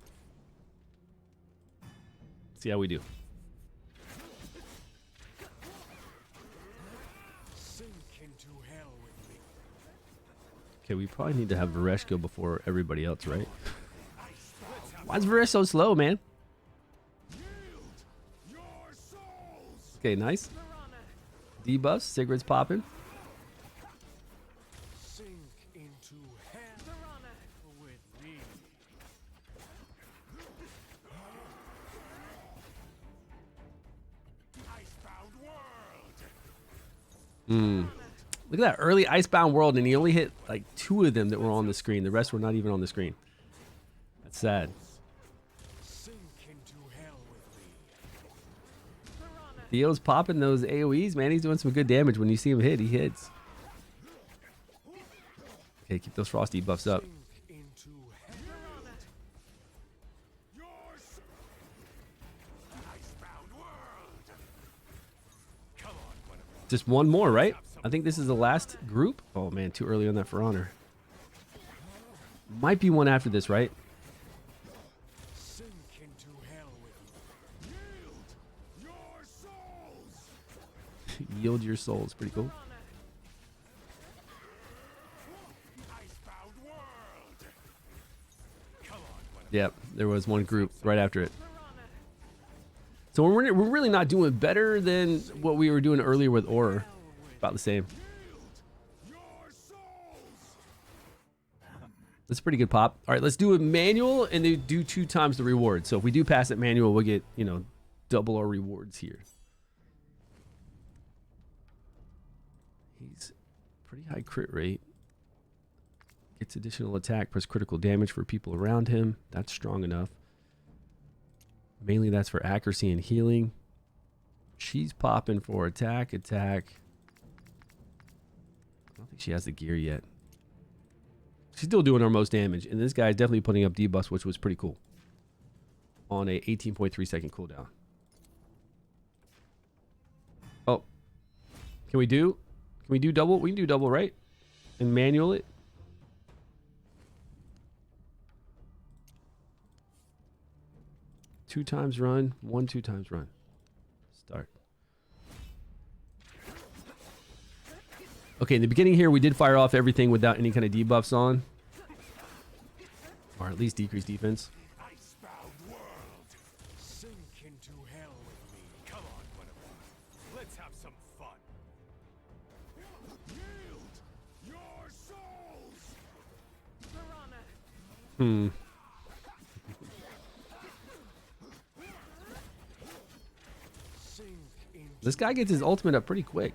See how we do. Okay, we probably need to have Varesh go before everybody else, right? Why is Varesh so slow, man? Okay, nice. Debuffs. Sigurd's popping. Sink into hell with me. Icebound world. Look at that early Icebound World, and he only hit like 2 of them that were on the screen. The rest were not even on the screen. That's sad. Sink into hell with me. Theo's popping those AoEs, man. He's doing some good damage. When you see him hit, he hits. Okay, keep those frosty buffs up. Sink into hell. Icebound world. Come on, Guinevere. Just one more, right? Have some I think this is the last group. Oh man, too early on that for honor. Might be one after this, right? Sink into hell with me. Yield your souls. Yield your souls. Pretty cool. Icebound world. Come on, Yep, there was one group right after it. So we're really not doing better than what we were doing earlier with Aura. About the same. your souls. That's a pretty good pop. All right, let's do a manual and then do 2 times the reward. So if we do pass it manual, we'll get, you know, double our rewards here. He's pretty high crit rate. Gets additional attack plus critical damage for people around him. That's strong enough. Mainly that's for accuracy and healing. She's popping for attack. I don't think she has the gear yet. She's still doing our most damage. And this guy's definitely putting up debuffs, which was pretty cool. On a 18.3 second cooldown. Oh. Can we do double? We can do double, right? And manual it. Two times run, 2 times run. Start. Okay, in the beginning here, we did fire off everything without any kind of debuffs on. Or at least decreased defense. Icebound world. Sink into hell with me. Come on, whatever. Let's have some fun. Yield your souls. Hmm. Sink into This guy gets his ultimate up pretty quick.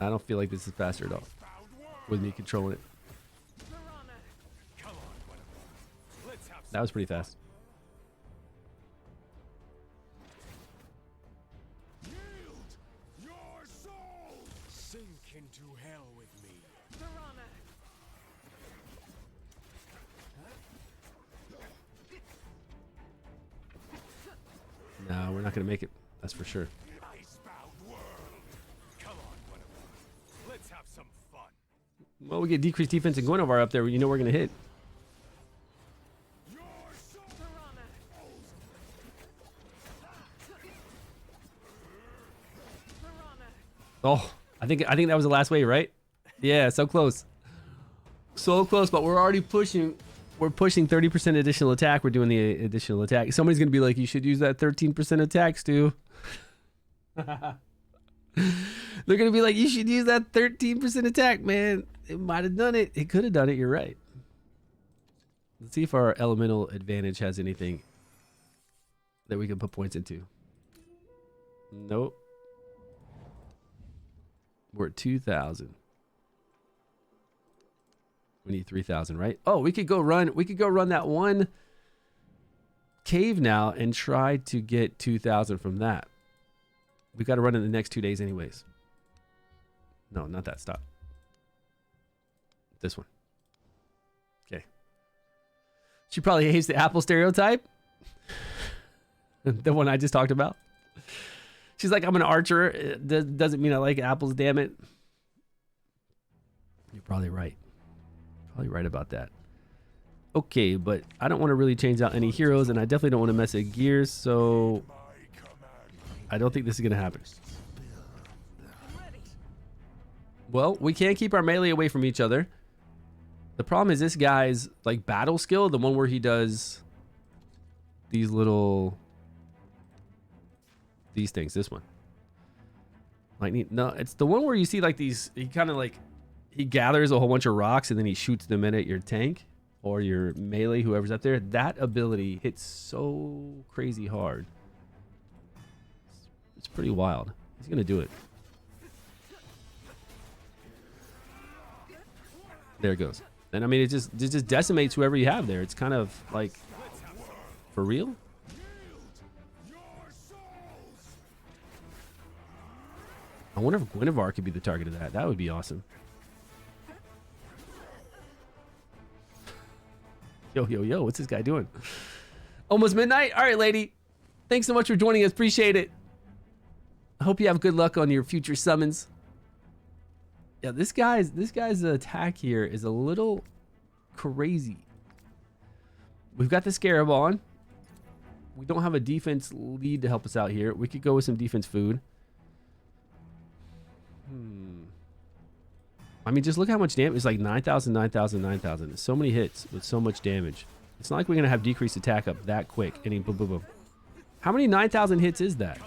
I don't feel like this is faster at all. With me controlling it. come on, whatever. Let's have That was pretty fast. Yield your souls. Sink into hell with me. No, we're not going to make it. That's for sure. Icebound world. Come on, whatever. Let's have some fun. Well, we get decreased defense and Gwenevere up there. You know we're going to hit. Your souls. Oh, I think that was the last wave, right? Yeah, so close. So close, but we're already pushing. We're pushing 30% additional attack. We're doing the additional attack. Somebody's going to be like, you should use that 13% attack, Stu. They're going to be like, you should use that 13% attack, man. It might have done it. It could have done it. You're right. Let's see if our elemental advantage has anything that we can put points into. Nope. We're at 2,000. We need 3,000, right? Oh, we could go run that one cave now and try to get 2,000 from that. We got to run in the next 2 days anyways. No, not that. Stop. This one. Okay. She probably hates the apple stereotype. The one I just talked about. She's like, I'm an archer. It doesn't mean I like apples, damn it. You're probably right. Probably right about that. Okay, but I don't want to really change out any heroes, and I definitely don't want to mess with gears, so I don't think this is going to happen. Well, we can't keep our melee away from each other. The problem is this guy's like battle skill, the one where he does these things, this one. Lightning, no, it's the one where you see like these, he kind of like, he gathers a whole bunch of rocks and then he shoots them in at your tank or your melee, whoever's up there. That ability hits so crazy hard. It's pretty wild. He's going to do it. There it goes. And I mean, it just decimates whoever you have there. It's kind of like, for real? I wonder if Gwenevere could be the target of that. That would be awesome. Yo, what's this guy doing? Almost midnight? All right, lady. Thanks so much for joining us. Appreciate it. I hope you have good luck on your future summons. Yeah, this guy's attack here is a little crazy. We've got the Scarab on. We don't have a defense lead to help us out here. We could go with some defense food. I mean, just look how much damage. It's like 9,000, 9,000, 9,000. So many hits with so much damage. It's not like we're going to have decreased attack up that quick. Any boom, boom, boom. How many 9,000 hits is that?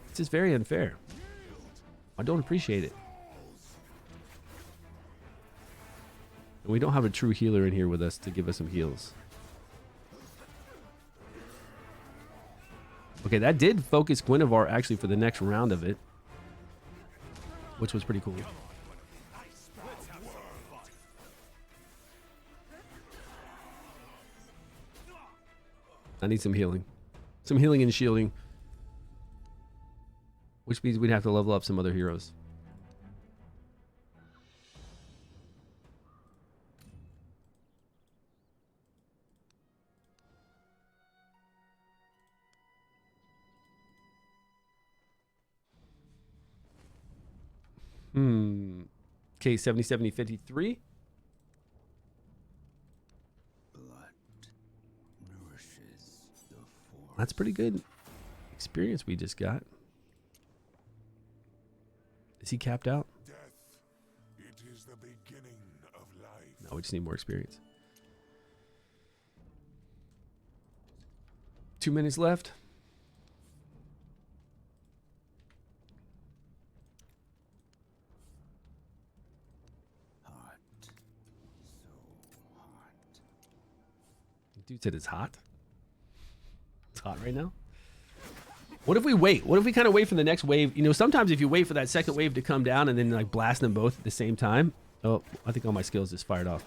It's just very unfair. I don't appreciate it. And we don't have a true healer in here with us to give us some heals. Okay, that did focus Guinevere actually for the next round of it, which was pretty cool. I need some healing. Some healing and shielding. Which means we'd have to level up some other heroes. Okay, 70, 70, 53. That's pretty good experience we just got. Is he capped out? Death, it is the beginning of life. No, we just need more experience. 2 minutes left. Hot. So hot. Dude said it's hot. It's hot right now. What if we wait? What if we kind of wait for the next wave? You know, sometimes if you wait for that second wave to come down and then like blast them both at the same time. Oh, I think all my skills just fired off.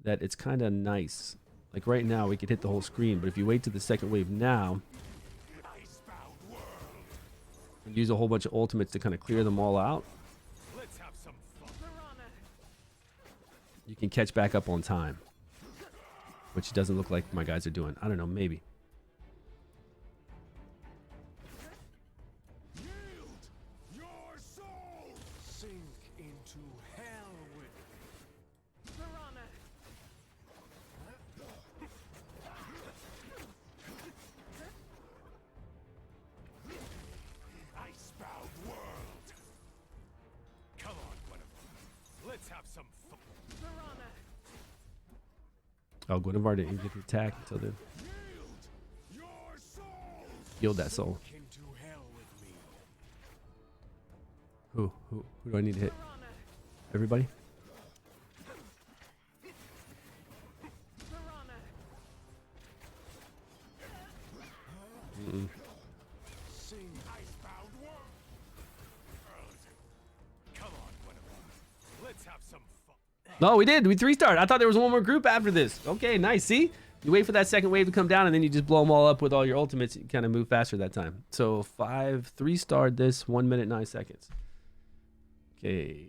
That it's kind of nice. Like right now we could hit the whole screen, but if you wait to the second wave now and use a whole bunch of ultimates to kind of clear them all out, Let's have some fun. you can catch back up on time. Which doesn't look like my guys are doing. I don't know, maybe. Your soul Sink into hell with icebound world. Come on, Guinevere. Let's have some fun. Oh, Guinevere didn't even get the attack until then. Your soul Yield that soul. into hell with me. Who do I need to hit? Everybody? Sing icebound world. Come on, Guinevere. Let's have some fun. No, we did. We 3-starred. I thought there was one more group after this. Okay, nice. See? You wait for that second wave to come down, and then you just blow them all up with all your ultimates. You kind of move faster that time. So 3-starred this, 1 minute, 9 seconds. Okay,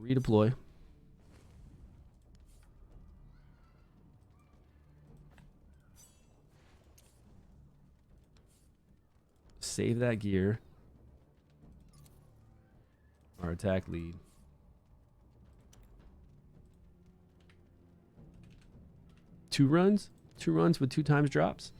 redeploy. Save that gear. Our attack lead. 2 runs? 2 runs with 2 times drops?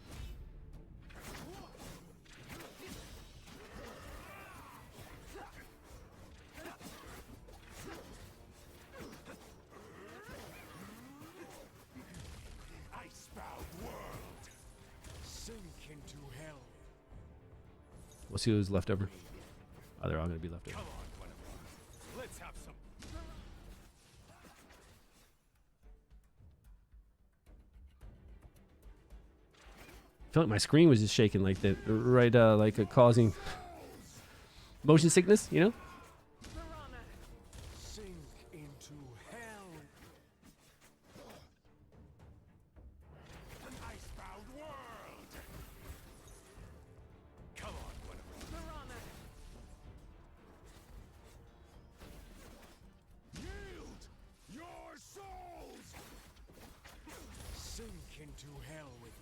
Icebound world. sink into hell. We'll see who's left over. Oh, they're all going to be left over. Come on, Guinevere. Let's have some. I feel like my screen was just shaking like that, right? Like causing motion sickness, you know? Sink into hell. Icebound world. Come on, Guinevere. Yield your souls. Sink into hell with me.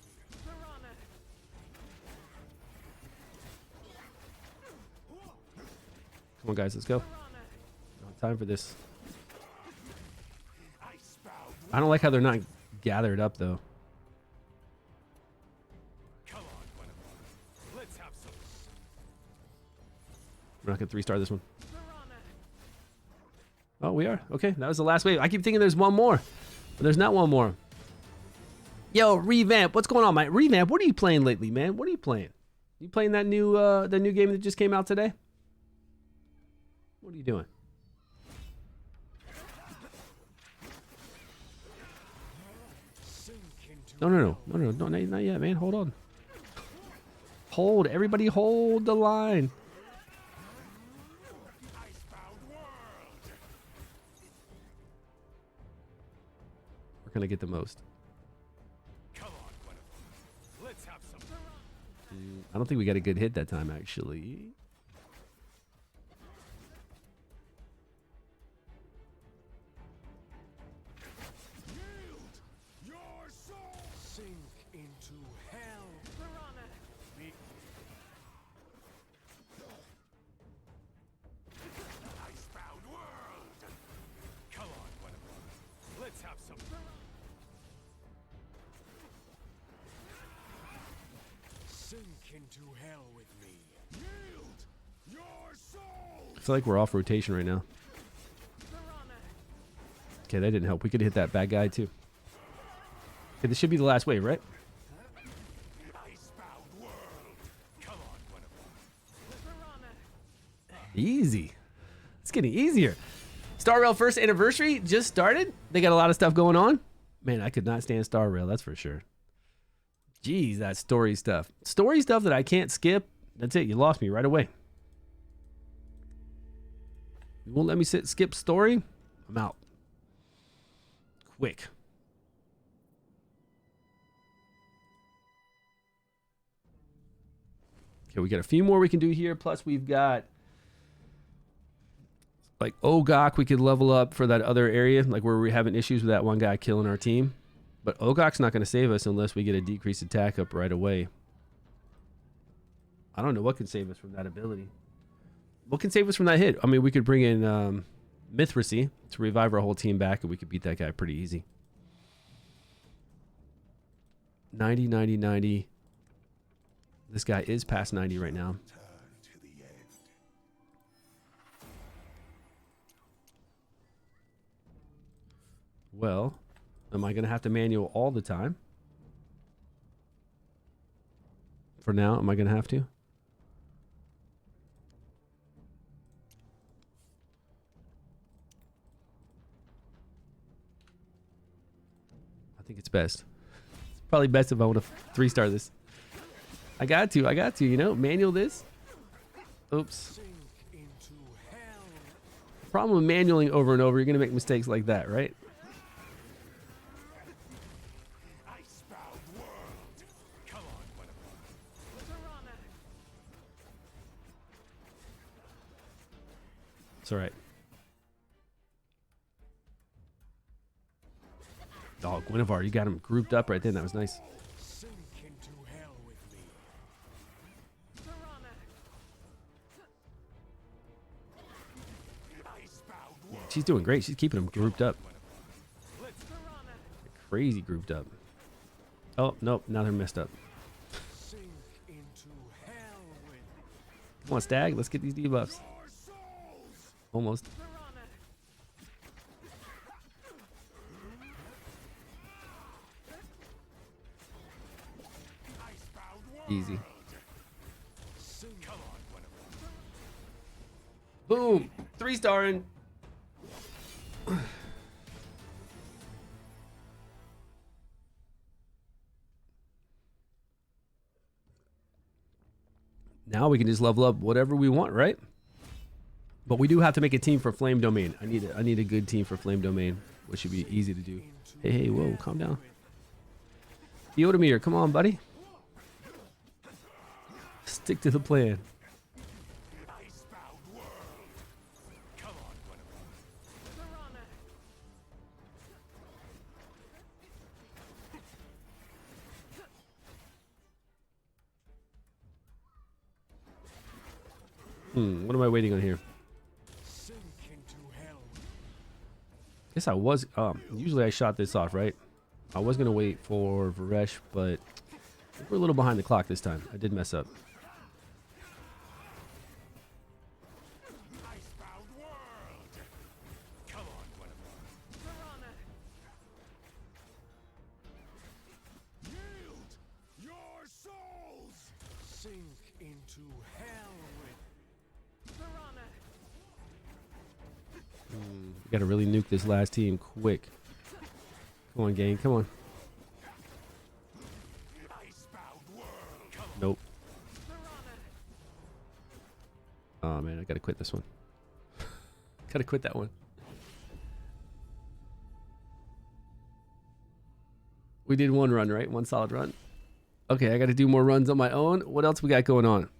Come on, guys, let's go. No time for this. I don't like how they're not gathered up, though. Come on, Guinevere. Let's have some. We're not going to 3-star this one. Oh, we are. Okay, that was the last wave. I keep thinking there's one more, but there's not one more. Yo, Revamp, what's going on, man? Revamp, what are you playing lately, man? What are you playing? You playing that new game that just came out today? What are you doing? No, not yet, man. Hold on. Hold, everybody hold the line. We're gonna get the most. Come on, Guinevere. Let's have some. I don't think we got a good hit that time, actually. Your soul sink into hell. Be- Icebound world. Come on, Guinevere. Let's have some. Sink into hell with me. Yield your soul. I feel like we're off rotation right now. Okay, that didn't help. We could hit that bad guy too. Okay, this should be the last wave, right? Icebound world. Come on, Guinevere. Easy. It's getting easier. Star Rail first anniversary just started. They got a lot of stuff going on. Man, I could not stand Star Rail, that's for sure. Jeez, that story stuff. Story stuff that I can't skip. That's it. You lost me right away. You won't let me skip story? I'm out. Quick. Okay, we got a few more we can do here. Plus, we've got like Ogok we could level up for that other area, like where we're having issues with that one guy killing our team. But Ogok's not going to save us unless we get a decreased attack up right away. I don't know what can save us from that ability. What can save us from that hit? I mean, we could bring in Mithracy to revive our whole team back, and we could beat that guy pretty easy. 90, 90, 90. This guy is past 90 right now. Well, am I going to have to manual all the time? For now, am I going to have to? I think it's best. It's probably best if I want to 3-star this. I got to, you know, manual this. Oops. Sink into hell. Problem with manualing over and over, you're going to make mistakes like that, right? Icebound world. Come on, Guinevere. It's all right. Oh, Guinevere, you got him grouped up right then. That was nice. Sink into hell with me. Icebound world. She's doing great. She's keeping them grouped up. Let's Crazy grouped up. Oh, nope. Now they're messed up. sink into hell with Come on, Stag. Let's get these debuffs. your souls. Almost. Icebound world. Easy. Sink. Come on, Guinevere. Boom. 3-starring. Now we can just level up whatever we want, right? But we do have to make a team for Flame Domain. I need a good team for Flame Domain, which should be easy to do. Hey, whoa, calm down. Theodemir, come on, buddy. Stick to the plan. Icebound world. Come on, Guinevere. What am I waiting on here? Guess I was. Usually I shot this off, right? I was gonna wait for Varesh, but we're a little behind the clock this time. I did mess up. Icebound world! Come on, one of us. Yield your souls! Sink into hell with We gotta really nuke this last team quick. Come on, gang. Come on. Icebound world! Nope. Oh man, I gotta quit this one. Gotta quit that one. We did one run, right? One solid run. Okay, I gotta do more runs on my own. What else we got going on?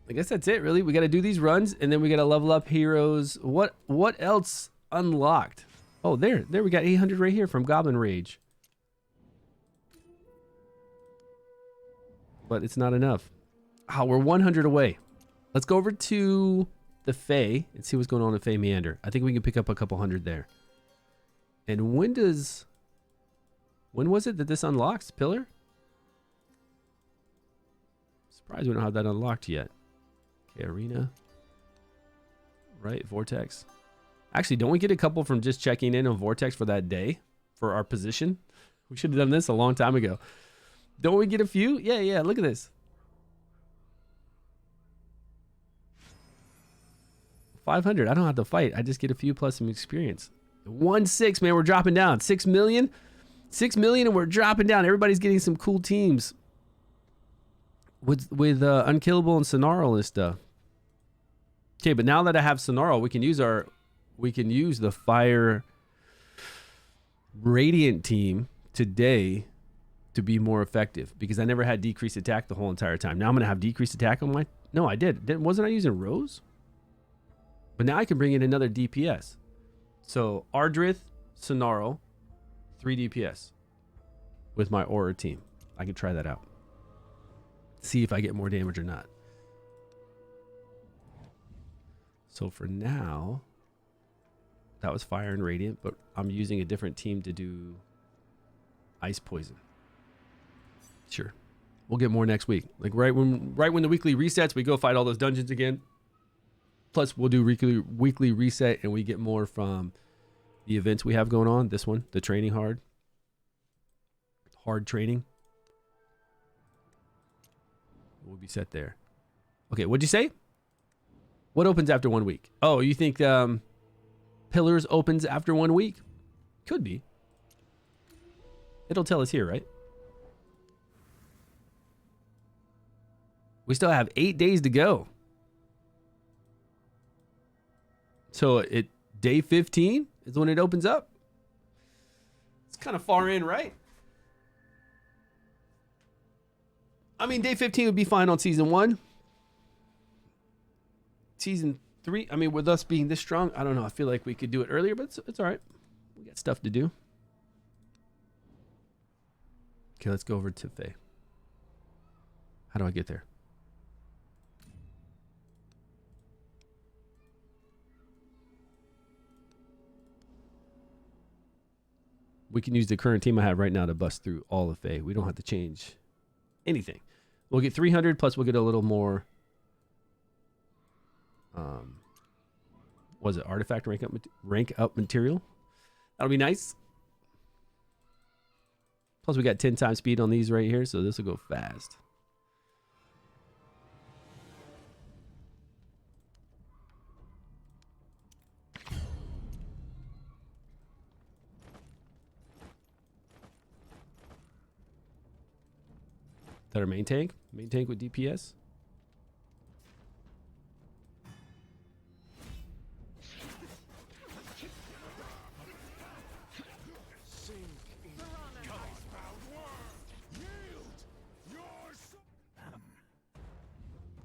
I guess that's it, really. We gotta do these runs, and then we gotta level up heroes. What else unlocked? Oh, there we got 800 right here from Goblin Rage. But it's not enough. Oh, we're 100 away. Let's go over to the Fae and see what's going on in Fae Meander. I think we can pick up a couple hundred there. And when was it that this unlocks, Pillar? Surprised we don't have that unlocked yet. Okay, Arena. Right, Vortex. Actually, don't we get a couple from just checking in on Vortex for that day? For our position? We should have done this a long time ago. Don't we get a few? Yeah, look at this. 500. I don't have to fight. I just get a few plus some experience. 1-6, man. We're dropping down. 6 million. 6 million and we're dropping down. Everybody's getting some cool teams. With Unkillable and Sonarl and stuff. Okay, but now that I have Sonarl, we can use the Fire Radiant team today to be more effective because I never had decreased attack the whole entire time. Now I'm gonna have decreased attack on my. No, I did. Wasn't I using Rose? But now I can bring in another DPS. So Ardrith, Sonarl, 3 DPS with my Aura team. I can try that out. See if I get more damage or not. So for now, that was Fire and Radiant, but I'm using a different team to do Ice Poison. Sure. We'll get more next week. Like right when the weekly resets, we go fight all those dungeons again. Plus we'll do weekly reset and we get more from the events we have going on. This one, the training hard training. We'll be set there. Okay, what'd you say? What opens after 1 week? Oh, you think Pillars opens after 1 week? Could be. It'll tell us here, right? We still have 8 days to go. So day 15 is when it opens up. It's kind of far in, right? I mean, day 15 would be fine on season 1. Season 3, I mean, with us being this strong, I don't know. I feel like we could do it earlier, but it's all right. We got stuff to do. Okay, let's go over to Faye. How do I get there? We can use the current team I have right now to bust through all of Faye. We don't have to change anything. We'll get 300 plus we'll get a little more. Was it artifact rank up material? That'll be nice. Plus we got 10 times speed on these right here, so this will go fast. That our main tank? Main tank with DPS?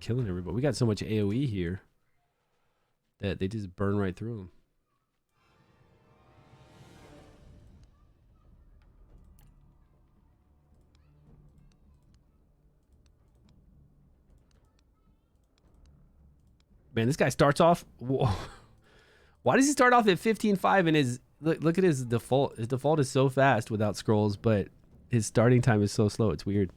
Killing everybody. We got so much AoE here that they just burn right through them. Man, this guy starts off. Whoa. Why does he start off at 15.5 and Look at his default. His default is so fast without scrolls, but his starting time is so slow. It's weird.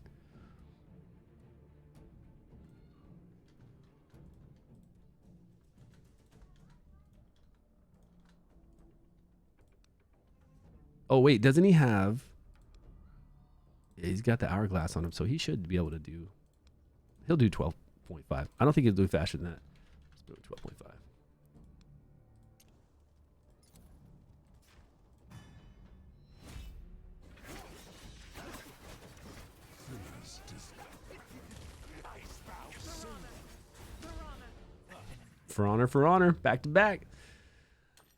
Oh wait, doesn't he have? Yeah, he's got the hourglass on him, so he should be able to do. He'll do 12.5. I don't think he'll do faster than that. Let's do 12.5. For honor, back to back.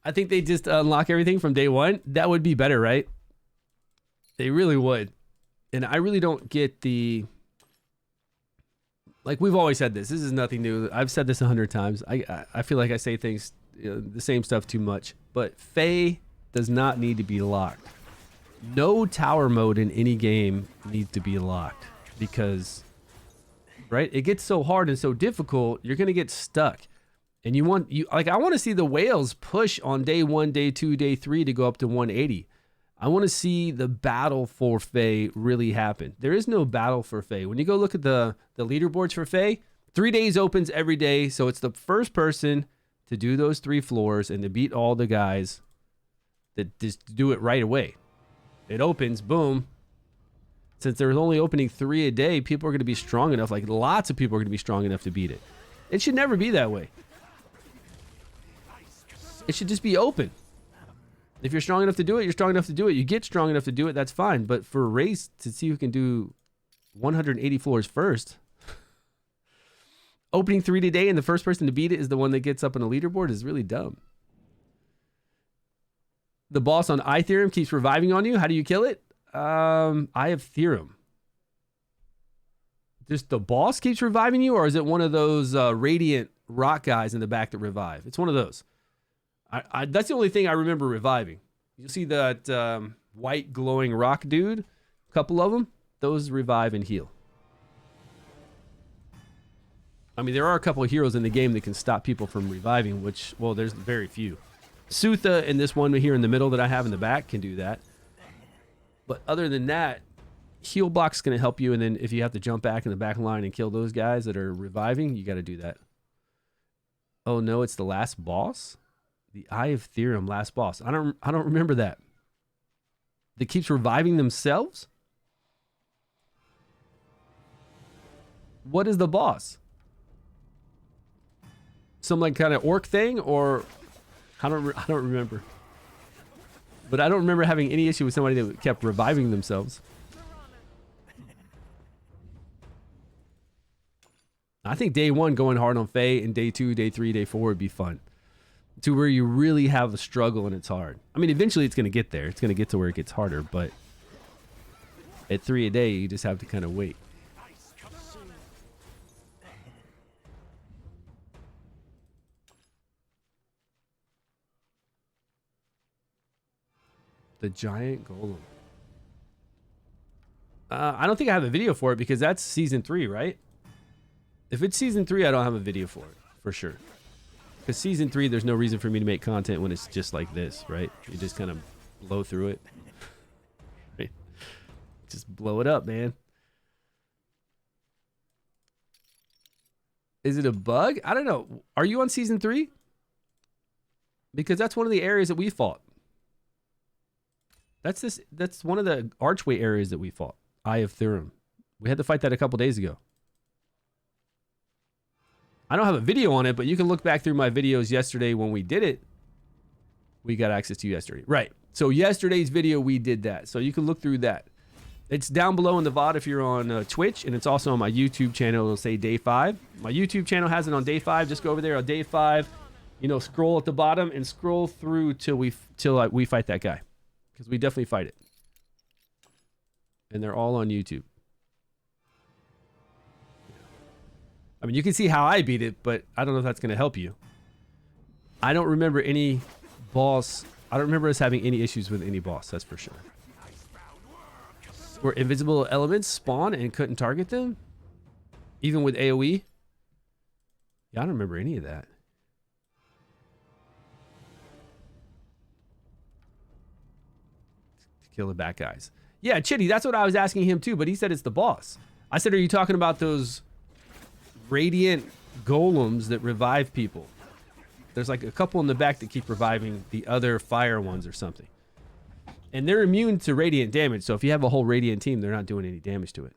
I think they just unlock everything from day one. That would be better, right? They really would. And I really don't get the... Like, we've always said this. This is nothing new. I've said this 100 times. I feel like I say things, the same stuff too much. But Faye does not need to be locked. No tower mode in any game needs to be locked. Because, right? It gets so hard and so difficult, you're going to get stuck. And I want to see the whales push on day 1, day 2, day 3 to go up to 180. I want to see the battle for Faye really happen. There is no battle for Faye. When you go look at the leaderboards for Faye, 3 days opens every day. So it's the first person to do those 3 floors and to beat all the guys that just do it right away. It opens, boom. Since there's only opening 3 a day, people are going to be strong enough. Like, lots of people are going to be strong enough to beat it. It should never be that way. It should just be open. If you're strong enough to do it, you're strong enough to do it. You get strong enough to do it, that's fine. But for a race to see who can do 180 floors first, opening 3 today and the first person to beat it is the one that gets up on a leaderboard is really dumb. The boss on I Theorem keeps reviving on you. How do you kill it? I have Theorem. Just the boss keeps reviving you, or is it one of those radiant rock guys in the back that revive? It's one of those. That's the only thing I remember reviving. You see that white glowing rock dude? A couple of them. Those revive and heal. I mean, there are a couple of heroes in the game that can stop people from reviving, which, well, there's very few. Sutha and this one here in the middle that I have in the back can do that. But other than that, heal block's going to help you. And then if you have to jump back in the back line and kill those guys that are reviving, you got to do that. Oh, no, it's the last boss? The Eye of Theorem, last boss. I don't remember that. That keeps reviving themselves? What is the boss? Some like kind of orc thing, or I don't remember. But I don't remember having any issue with somebody that kept reviving themselves. I think day 1 going hard on Faye, and day 2, day 3, day 4 would be fun. To where you really have a struggle and it's hard. I mean, eventually it's going to get there. It's going to get to where it gets harder, but at 3 a day, you just have to kind of wait. The giant golem. I don't think I have a video for it because that's season 3, right? If it's season 3, I don't have a video for it, for sure. Because season 3, there's no reason for me to make content when it's just like this, right? You just kind of blow through it. Right? Just blow it up, man. Is it a bug? I don't know. Are you on season 3? Because that's one of the areas that we fought. That's one of the archway areas that we fought. Eye of Theorem. We had to fight that a couple days ago. I don't have a video on it, but you can look back through my videos yesterday when we did it. We got access to yesterday. Right. So yesterday's video, we did that. So you can look through that. It's down below in the VOD if you're on Twitch, and it's also on my YouTube channel. It'll say day 5. My YouTube channel has it on day 5. Just go over there on day 5. You know, scroll at the bottom and scroll through till we fight that guy. Because we definitely fight it. And they're all on YouTube. I mean, you can see how I beat it, but I don't know if that's going to help you. I don't remember any boss. I don't remember us having any issues with any boss, that's for sure. Where invisible elements spawn and couldn't target them? Even with AoE? Yeah, I don't remember any of that. kill the bad guys. Yeah, Chitty, that's what I was asking him too, but he said it's the boss. I said, are you talking about those radiant golems that revive people? There's like a couple in the back that keep reviving the other fire ones or something. And they're immune to radiant damage, so if you have a whole radiant team, they're not doing any damage to it.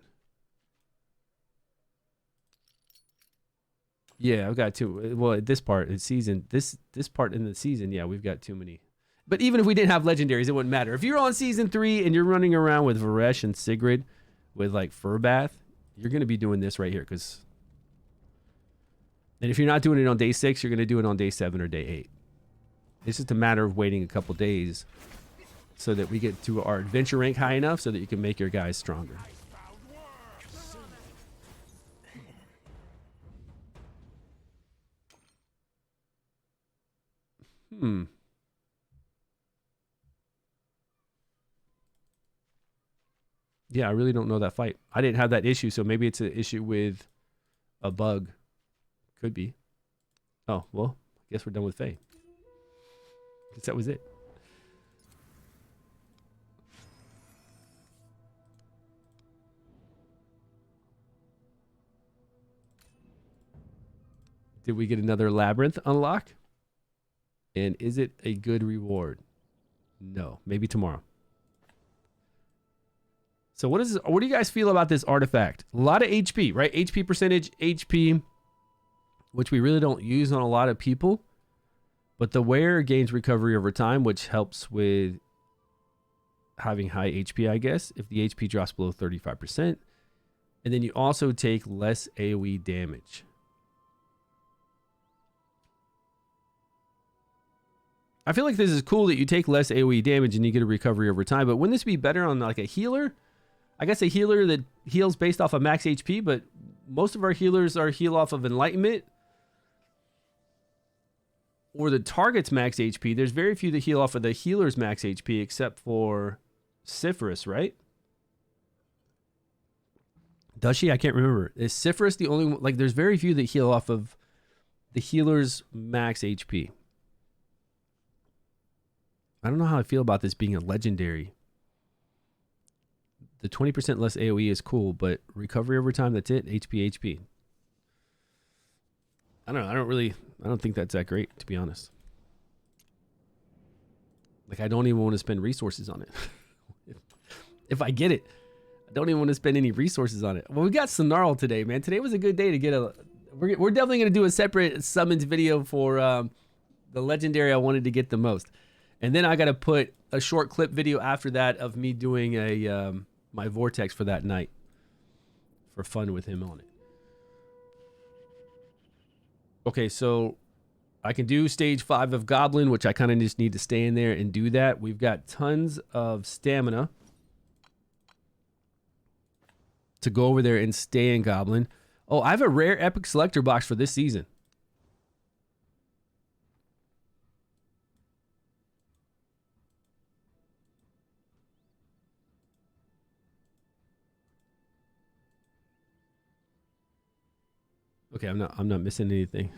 Yeah, I've got two. Well, at this part in season, this part in the season, yeah, we've got too many. But even if we didn't have legendaries, it wouldn't matter. If you're on season 3 and you're running around with Varesh and Sigrid with like Furbath, you're going to be doing this right here. And if you're not doing it on day 6, you're going to do it on day 7 or day 8. It's just a matter of waiting a couple days so that we get to our adventure rank high enough so that you can make your guys stronger. Yeah, I really don't know that fight. I didn't have that issue, so maybe it's an issue with a bug. Could be. Oh, well, I guess we're done with Faye. Guess that was it. Did we get another labyrinth unlock? And is it a good reward? No, maybe tomorrow. So what do you guys feel about this artifact? A lot of HP, right? HP percentage, HP, which we really don't use on a lot of people. But the wearer gains recovery over time, which helps with having high HP, I guess, if the HP drops below 35%. And then you also take less AoE damage. I feel like this is cool that you take less AoE damage and you get a recovery over time, but wouldn't this be better on like a healer? I guess a healer that heals based off of max HP, but most of our healers are heal off of enlightenment or the target's max HP. There's very few that heal off of the healer's max HP except for Cypherus, right? Does she? I can't remember. Is Cypherus the only one? Like, there's very few that heal off of the healer's max HP. I don't know how I feel about this being a legendary. The 20% less AoE is cool, but recovery over time, that's it. HP. I don't know. I don't think that's that great, to be honest. Like, I don't even want to spend resources on it. if I get it, I don't even want to spend any resources on it. Well, we got Snarl today, man. Today was a good day to get a... We're definitely going to do a separate summons video for the legendary I wanted to get the most. And then I got to put a short clip video after that of me doing a my vortex for that night for fun with him on it. Okay, so I can do stage 5 of Goblin, which I kind of just need to stay in there and do that. We've got tons of stamina to go over there and stay in Goblin. Oh, I have a rare epic selector box for this season. Okay, I'm not missing anything.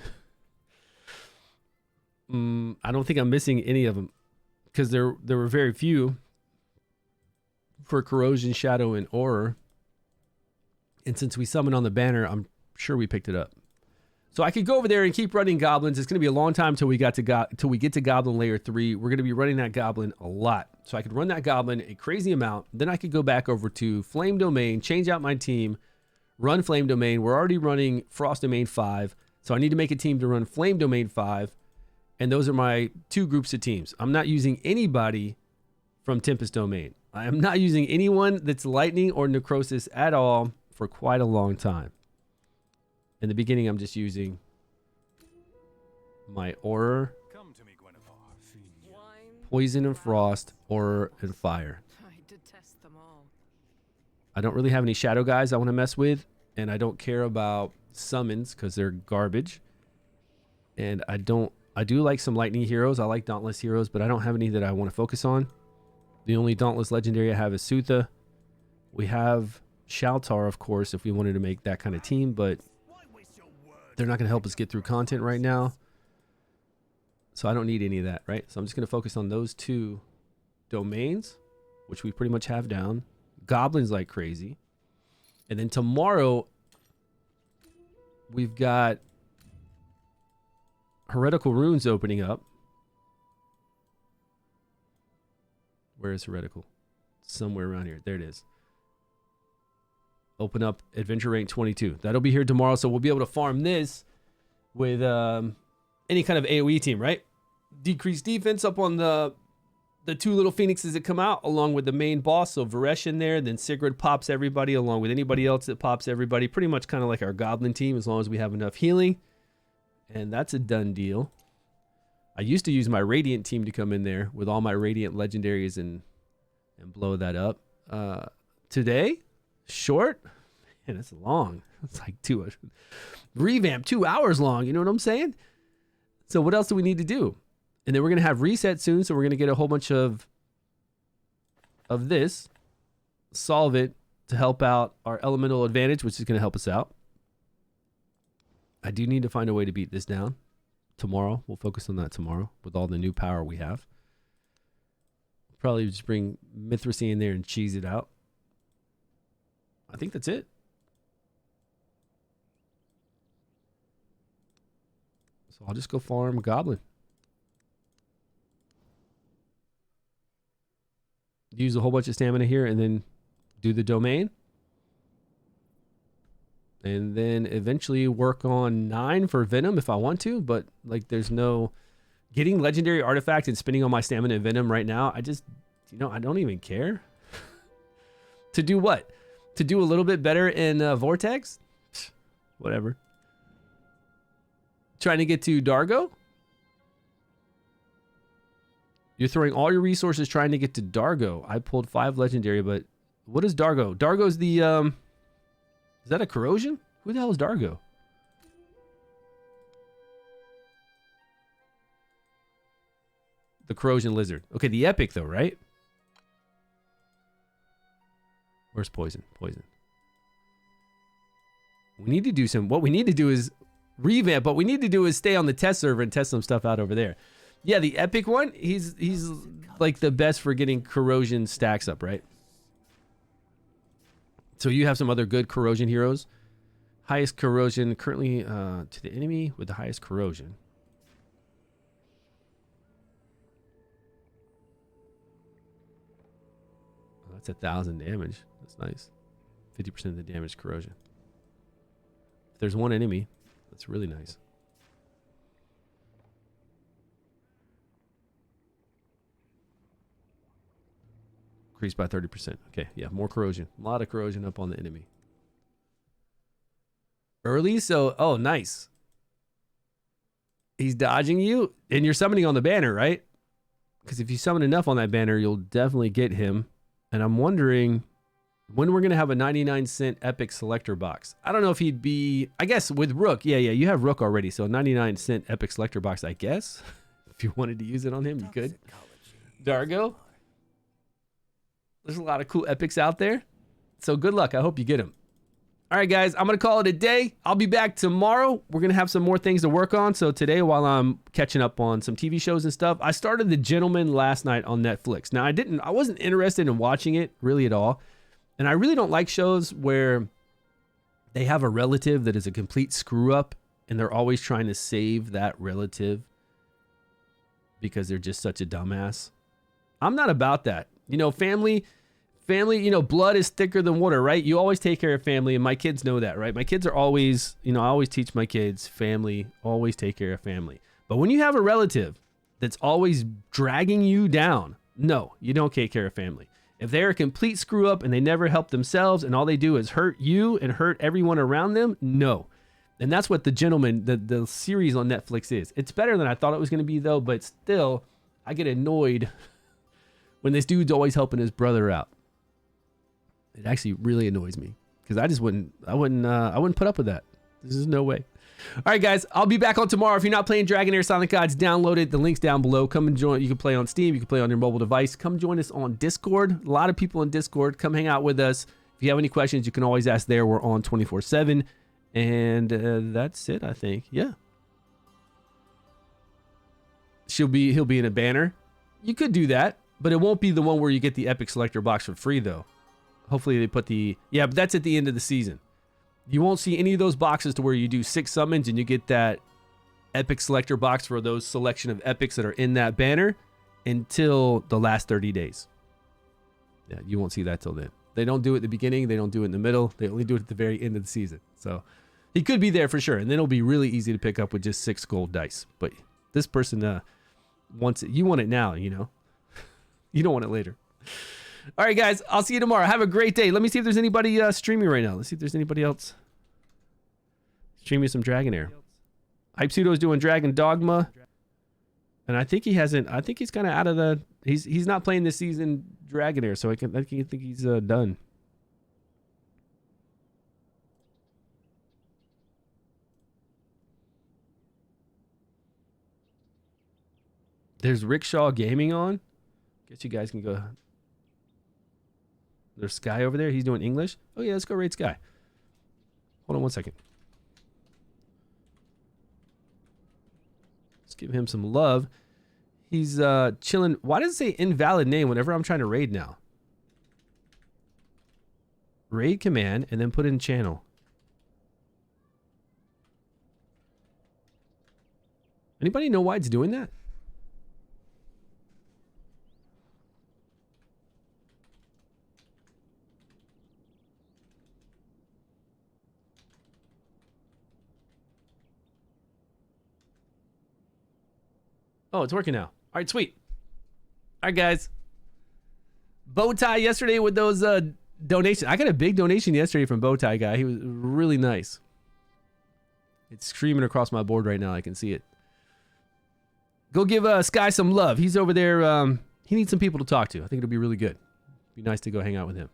I don't think I'm missing any of them because there were very few for Corrosion, Shadow, and Aura. And since we summoned on the banner, I'm sure we picked it up. So I could go over there and keep running goblins. It's going to be a long time till we get to Goblin Layer 3. We're going to be running that goblin a lot. So I could run that goblin a crazy amount. Then I could go back over to Flame Domain, change out my team, run Flame Domain. We're already running Frost Domain 5. So I need to make a team to run Flame Domain 5. And those are my 2 groups of teams. I'm not using anybody from Tempest Domain. I am not using anyone that's Lightning or Necrosis at all for quite a long time. In the beginning, I'm just using my Aura, Come to me, Guinevere. Poison and Frost, Aura and Fire. I detest them all. I don't really have any shadow guys I want to mess with, and I don't care about summons because they're garbage. And I do like some lightning heroes. I like dauntless heroes, but I don't have any that I want to focus on. The only dauntless legendary I have is Sutha. We have Shaltar, of course, if we wanted to make that kind of team, but they're not going to help us get through content right now. So I don't need any of that, right? So I'm just going to focus on those 2 domains. which we pretty much have down. Goblins like crazy. And then tomorrow, we've got Heretical Runes opening up. Where is Heretical? Somewhere around here. There it is. Open up Adventure Rank 22. That'll be here tomorrow, so we'll be able to farm this with any kind of AoE team, right? Decreased defense up on the two little phoenixes that come out, along with the main boss. So Varesh in there, then Sigrid pops everybody, along with anybody else that pops everybody. Pretty much kind of like our Goblin team, as long as we have enough healing. And that's a done deal. I used to use my Radiant team to come in there with all my Radiant legendaries and blow that up. Today, short, man, it's long. It's like revamp 2 hours long. You know what I'm saying? So what else do we need to do? And then we're gonna have reset soon, so we're gonna get a whole bunch of this, solve it to help out our elemental advantage, which is gonna help us out. I do need to find a way to beat this down. Tomorrow, we'll focus on that tomorrow with all the new power we have. Probably just bring Mithracy in there and cheese it out. I think that's it. So I'll just go farm Goblin. Use a whole bunch of stamina here and then do the domain. And then eventually work on 9 for Venom if I want to, but like there's no getting legendary artifact and spending all my stamina in Venom right now. I just, I don't even care. To do what? To do a little bit better in Vortex? Whatever. Trying to get to Dargo? You're throwing all your resources trying to get to Dargo. I pulled 5 legendary, but what is Dargo? Dargo's the, is that a corrosion? Who the hell is Dargo? The corrosion lizard. Okay, the epic though, right? Where's poison? Poison. We need to do what we need to do is revamp. What we need to do is stay on the test server and test some stuff out over there. Yeah, the epic one, he's like the best for getting corrosion stacks up, right? So you have some other good corrosion heroes. Highest corrosion currently to the enemy with the highest corrosion. Oh, that's 1,000 damage. That's nice. 50% of the damage corrosion. If there's one enemy, that's really nice. Increased by 30%. Okay, yeah, more corrosion. A lot of corrosion up on the enemy. Early, so, oh, nice. He's dodging you, and you're summoning on the banner, right? Because if you summon enough on that banner, you'll definitely get him. And I'm wondering when we're going to have a 99-cent epic selector box. I don't know if he'd be, I guess with Rook. Yeah, you have Rook already, so a 99-cent epic selector box, I guess. If you wanted to use it on him, you could. Dargo. There's a lot of cool epics out there. So good luck. I hope you get them. All right, guys, I'm going to call it a day. I'll be back tomorrow. We're going to have some more things to work on. So today, while I'm catching up on some TV shows and stuff, I started The Gentleman last night on Netflix. Now, I wasn't interested in watching it really at all. And I really don't like shows where they have a relative that is a complete screw up and they're always trying to save that relative because they're just such a dumbass. I'm not about that. Family, blood is thicker than water, right? You always take care of family, and my kids know that, right? My kids are always, I always teach my kids, family, always take care of family. But when you have a relative that's always dragging you down, no, you don't take care of family. If they're a complete screw up and they never help themselves and all they do is hurt you and hurt everyone around them, no. And that's what The Gentleman, the series on Netflix is. It's better than I thought it was going to be, though, but still, I get annoyed when this dude's always helping his brother out. It actually really annoys me because I wouldn't put up with that. There's just no way. All right, guys, I'll be back on tomorrow. If you're not playing Dragonheir Silent Gods, download it. The link's down below. Come and join. You can play on Steam. You can play on your mobile device. Come join us on Discord. A lot of people in Discord. Come hang out with us. If you have any questions, you can always ask there. We're on 24/7. And that's it, I think. Yeah. He'll be in a banner. You could do that. But it won't be the one where you get the Epic Selector box for free, though. Hopefully they put the... Yeah, but that's at the end of the season. You won't see any of those boxes to where you do 6 summons and you get that Epic Selector box for those selection of epics that are in that banner until the last 30 days. Yeah, you won't see that till then. They don't do it at the beginning. They don't do it in the middle. They only do it at the very end of the season. So he could be there for sure. And then it'll be really easy to pick up with just 6 gold dice. But this person wants it. You want it now, you know. You don't want it later. All right, guys. I'll see you tomorrow. Have a great day. Let me see if there's anybody streaming right now. Let's see if there's anybody else streaming some Dragonheir. Hype Pseudo's doing Dragon Dogma. And I think he hasn't. I think he's kind of out of the... He's not playing this season Dragonheir, so I think he's done. There's Rickshaw Gaming on. Guess you guys can go. There's Sky over there. He's doing English. Oh yeah, let's go raid Sky. Hold on one second. Let's give him some love. He's chilling. Why does it say invalid name whenever I'm trying to raid now? Raid command and then put in channel. Anybody know why it's doing that? Oh, it's working now. All right, sweet. All right, guys. Bowtie yesterday with those donations. I got a big donation yesterday from Bowtie guy. He was really nice. It's screaming across my board right now. I can see it. Go give Sky some love. He's over there. He needs some people to talk to. I think it'll be really good. Be nice to go hang out with him.